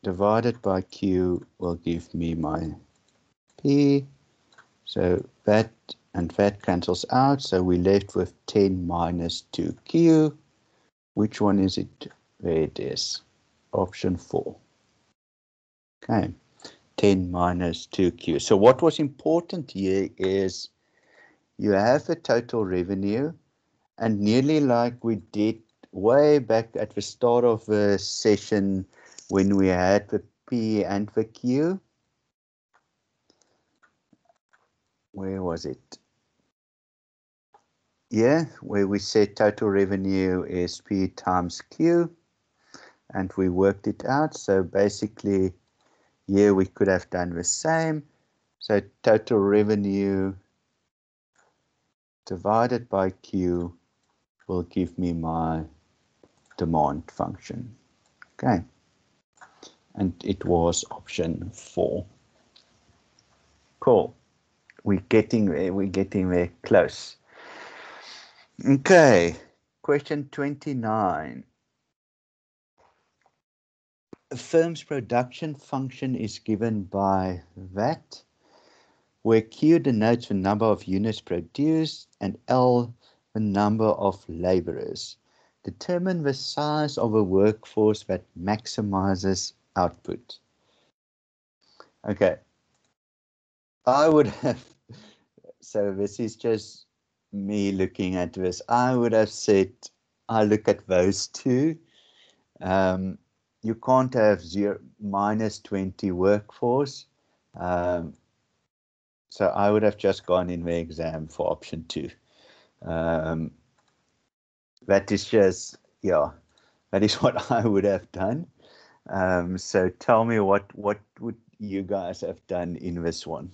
Divided by Q will give me my P. So that and that cancels out, so we're left with 10 minus 2Q. Which one is it? There it is. Option 4. Okay. 10 minus 2Q. So what was important here is you have the total revenue, and nearly like we did way back at the start of the session when we had the P and the Q. Where was it? Yeah, where we said total revenue is P times Q, and we worked it out. So basically here we could have done the same. So total revenue divided by Q will give me my demand function. Okay. And it was option 4. Cool. We're getting there close. Okay. Question 29. A firm's production function is given by that, where Q denotes the number of units produced and L the number of laborers. Determine the size of a workforce that maximizes output. Okay. I would have, so this is just me looking at this. I would have said, I look at those two. You can't have minus 20 workforce. So I would have just gone in the exam for option 2. That is just, yeah, that is what I would have done. So tell me what would you guys have done in this one?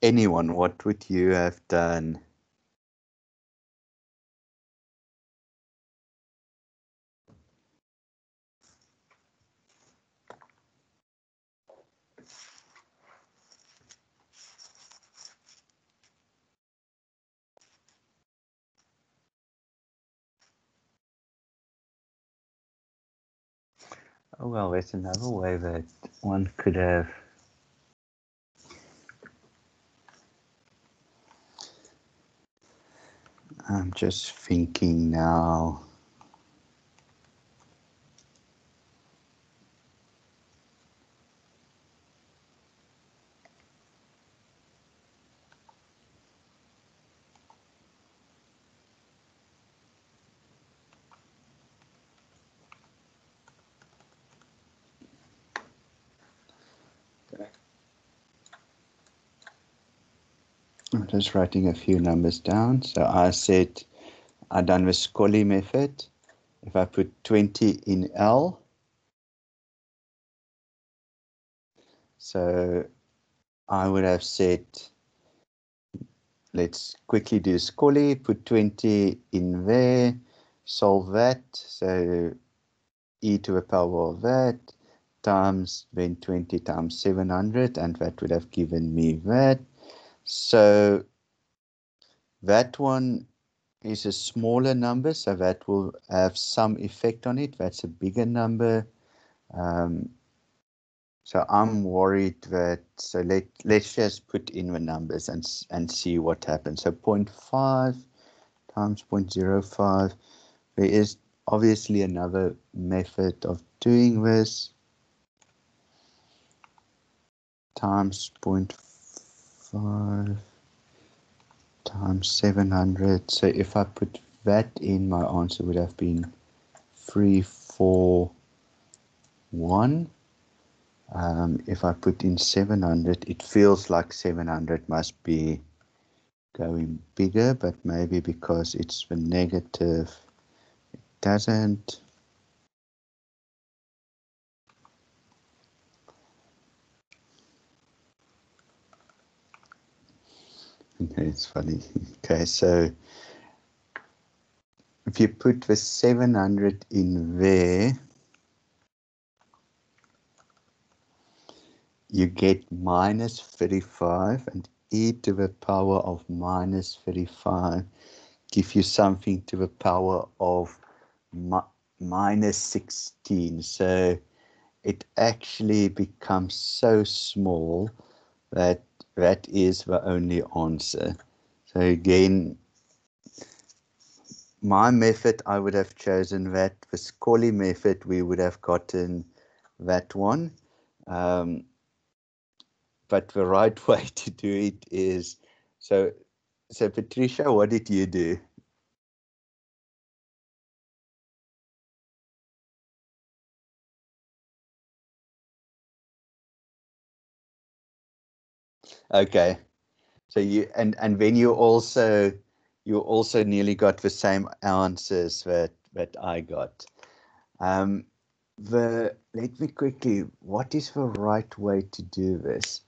Anyone, what would you have done? Oh, well, there's another way that one could have. I'm just thinking now. I'm just writing a few numbers down. So I said I done the Scully method. If I put 20 in L, so I would have said, let's quickly do Scully, put 20 in there, solve that. So e to the power of that times then 20 times 700, and that would have given me that. So that one is a smaller number, so that will have some effect on it. That's a bigger number. So I'm worried that, so let's just put in the numbers and see what happens. So 0.5 times 0.05. There is obviously another method of doing this. Times 0.5 times 700. So if I put that in, my answer would have been 341. If I put in 700, it feels like 700 must be going bigger, but maybe because it's the negative, it doesn't. Okay, it's funny. Okay, so if you put the 700 in there, you get minus 35, and e to the power of minus 35 give you something to the power of minus 16. So it actually becomes so small that that is the only answer. So again, my method, I would have chosen that. The Scully method, we would have gotten that one. But the right way to do it is, so Patricia, what did you do? Okay, so you and then you also nearly got the same answers that I got. Let me quickly, what is the right way to do this?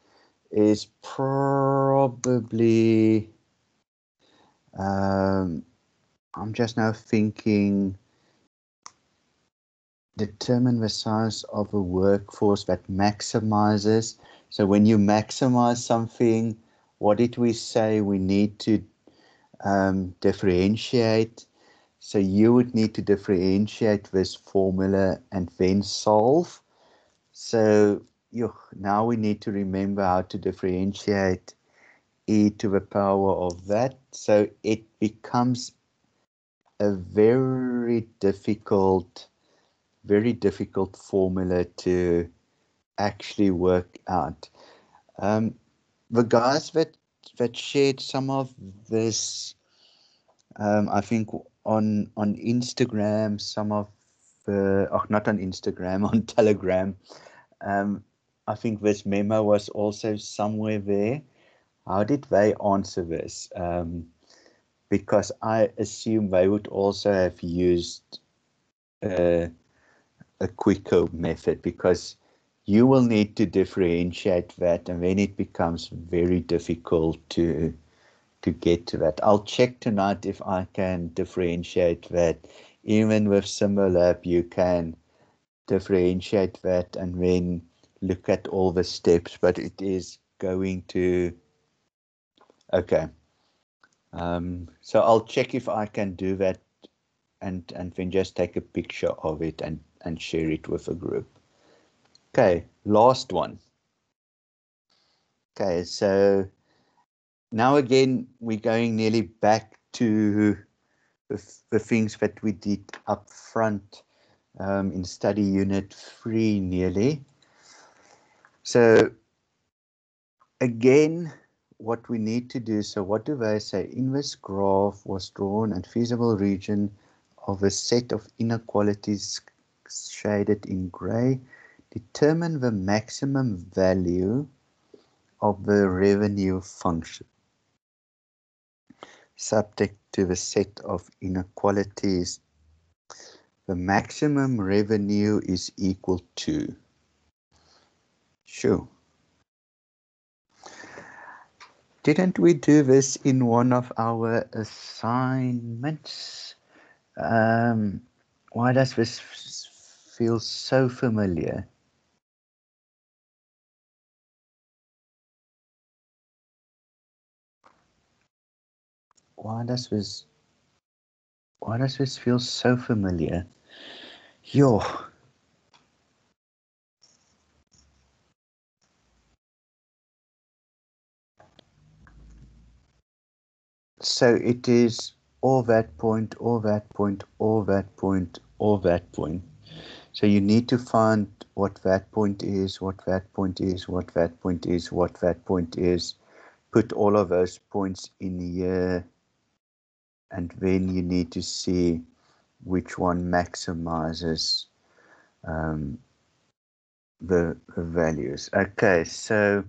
Is probably, I'm just now thinking, determine the size of a workforce that maximizes. So when you maximize something, what did we say we need to differentiate? So you would need to differentiate this formula and then solve. So now we need to remember how to differentiate e to the power of that. So it becomes a very difficult formula to actually work out. The guys that shared some of this, I think on Instagram, some of not on Instagram, on Telegram. I think this memo was also somewhere there. How did they answer this? Because I assume they would also have used a quicker method, because you will need to differentiate that, and then it becomes very difficult to get to that. I'll check tonight if I can differentiate that. Even with Symbolab, you can differentiate that and then look at all the steps, but it is going to, okay. So I'll check if I can do that and then just take a picture of it and share it with a group. Okay, last one. Okay, so now again, we're going nearly back to the things that we did up front in study unit 3 nearly. So again, what we need to do, so what do they say? In this graph was drawn a feasible region of a set of inequalities shaded in gray. Determine the maximum value of the revenue function subject to the set of inequalities. The maximum revenue is equal to, sure. Didn't we do this in one of our assignments? Why does this feel so familiar? Why does this feel so familiar? Yo. So it is all that point, all that point, all that point, all that point. So you need to find what that point is, what that point is, what that point is, what that point is. Put all of those points in here, and then you need to see which one maximizes the values. Okay, so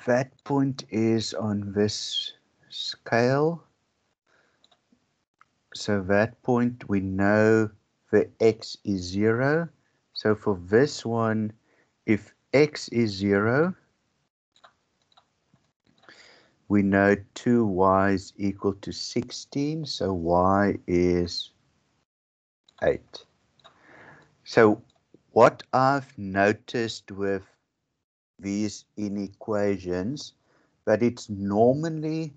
that point is on this scale. So that point, we know the x is 0. So for this one, if x is 0, we know 2y is equal to 16. So y is 8. So what I've noticed with these inequations, that it's normally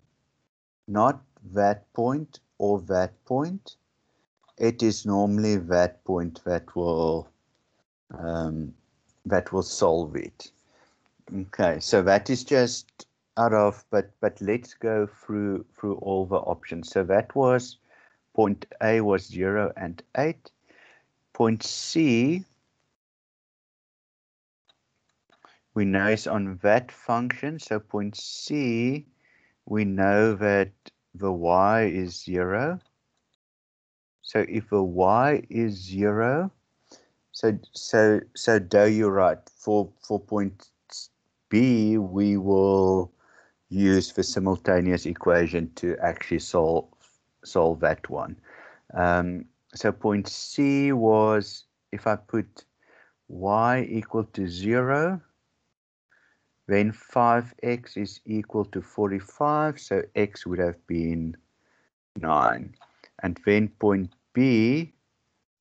not that point or that point. It is normally that point that will solve it. Okay, so that is just out of, but let's go through all the options. So that was point A was 0 and 8. Point C, we know is on that function. So point C, we know that the y is 0. So if the y is 0, so do you're right. For point B, we will use the simultaneous equation to actually solve that one. So point C was, if I put y equal to 0, then 5x is equal to 45, so x would have been 9. And then point B,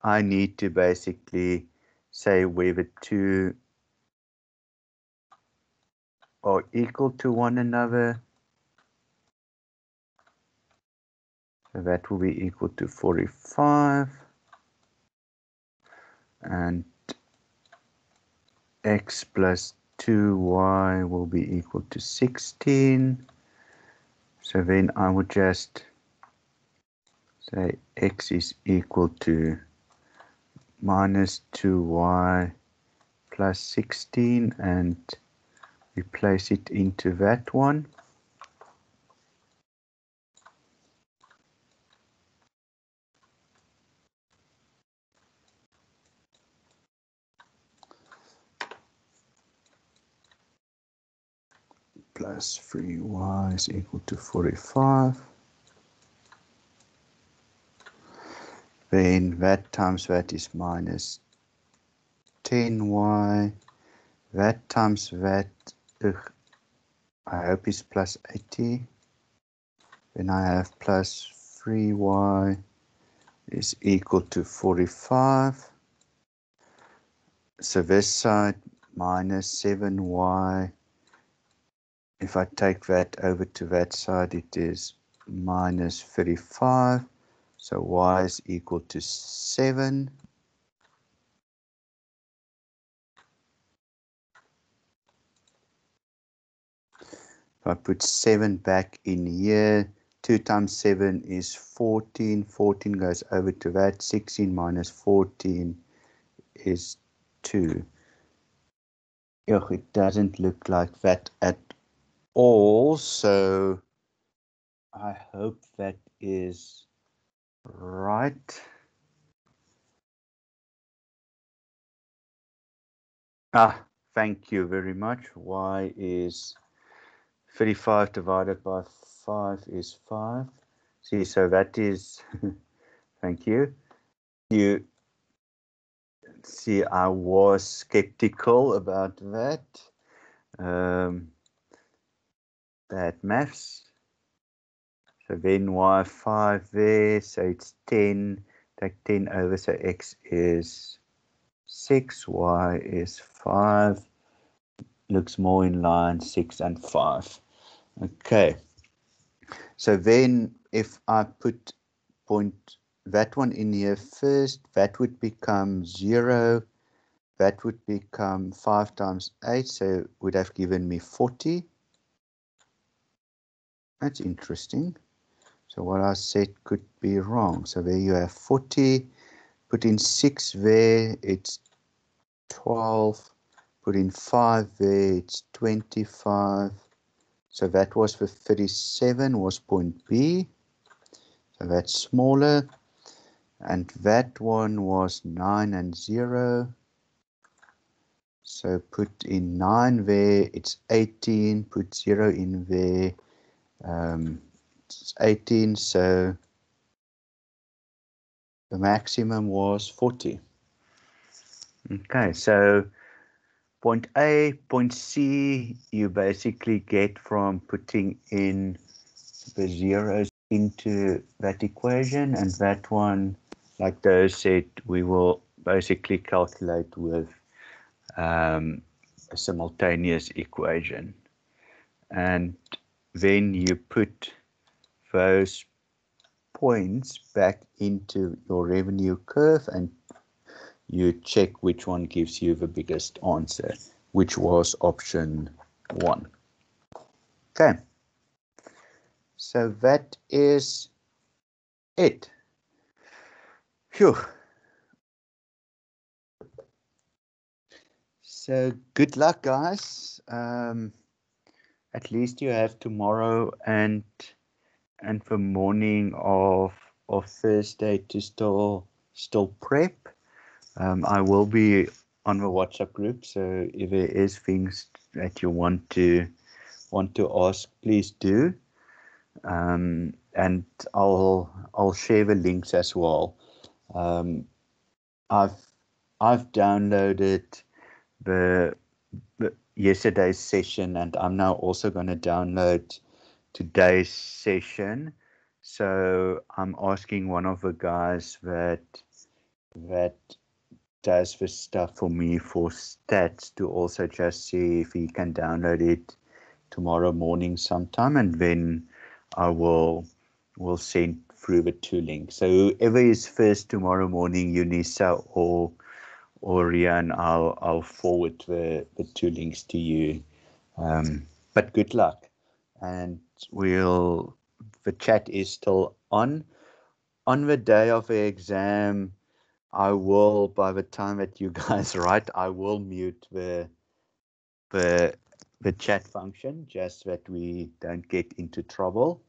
I need to basically say where the two are equal to one another. So that will be equal to 45. And x plus 2y will be equal to 16. So then I would just say x is equal to minus 2y plus 16 and replace it into that one. Plus 3y is equal to 45. Then VAT times VAT is minus 10y. VAT times VAT, I hope is plus 80. Then I have plus 3y is equal to 45. So this side minus 7y. If I take that over to that side, it is minus 35. So y is equal to 7. If I put 7 back in here, 2 times 7 is 14. 14 goes over to that. 16 minus 14 is 2. Ugh, it doesn't look like that at all. So I hope that is right. Thank you very much. Y is 35 divided by 5 is 5. See, so that is, thank you. You see, I was skeptical about that. Bad maths. So then y5 there, so it's 10. Take 10 over, so x is 6, y is 5. Looks more in line, 6 and 5. Okay. So then if I put that one in here first, that would become 0. That would become 5 times 8, so it would have given me 40. That's interesting. So what I said could be wrong. So there you have 40. Put in 6 there, it's 12. Put in 5 there, it's 25. So that was for 37, was point B. So that's smaller. And that one was 9 and 0. So put in 9 there, it's 18. Put 0 in there, it's 18. So the maximum was 40. Okay, so point A, point C, you basically get from putting in the zeros into that equation, and that one, like those said, we will basically calculate with a simultaneous equation. And then you put those points back into your revenue curve and you check which one gives you the biggest answer, which was option 1. Okay, so that is it. Phew. So good luck, guys. At least you have tomorrow and the morning of Thursday to still prep. I will be on the WhatsApp group, so if there is things that you want to ask, please do. And I'll share the links as well. I've downloaded the yesterday's session, and I'm now also going to download today's session. So I'm asking one of the guys that does the stuff for me for stats to also just see if he can download it tomorrow morning sometime, and then I will send through the 2 links. So whoever is first tomorrow morning, Unisa or Rian, I'll forward the 2 links to you. But good luck, and the chat is still on the day of the exam. I will, by the time that you guys write, I will mute the chat function, just that we don't get into trouble.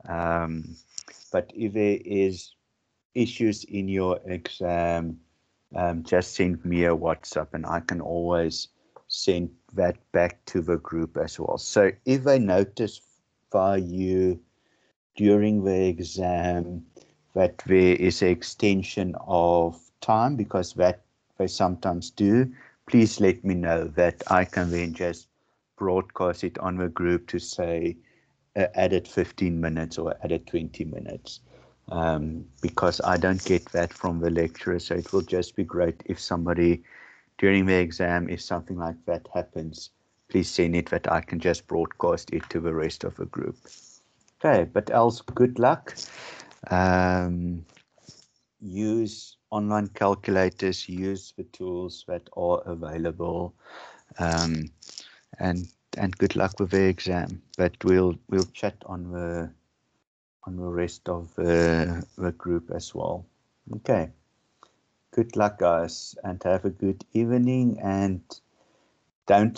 But if there is issues in your exam, just send me a WhatsApp and I can always send that back to the group as well. So if I notice by you during the exam that there is an extension of time, because that they sometimes do, please let me know that I can then just broadcast it on the group to say added 15 minutes or added 20 minutes. Because I don't get that from the lecturer, so it will just be great if somebody during the exam, if something like that happens, please send it that I can just broadcast it to the rest of the group. Okay, but else, good luck. Use online calculators, use the tools that are available, and good luck with the exam. But we'll chat on the rest of the group as well. Okay. Good luck, guys, and have a good evening, and don't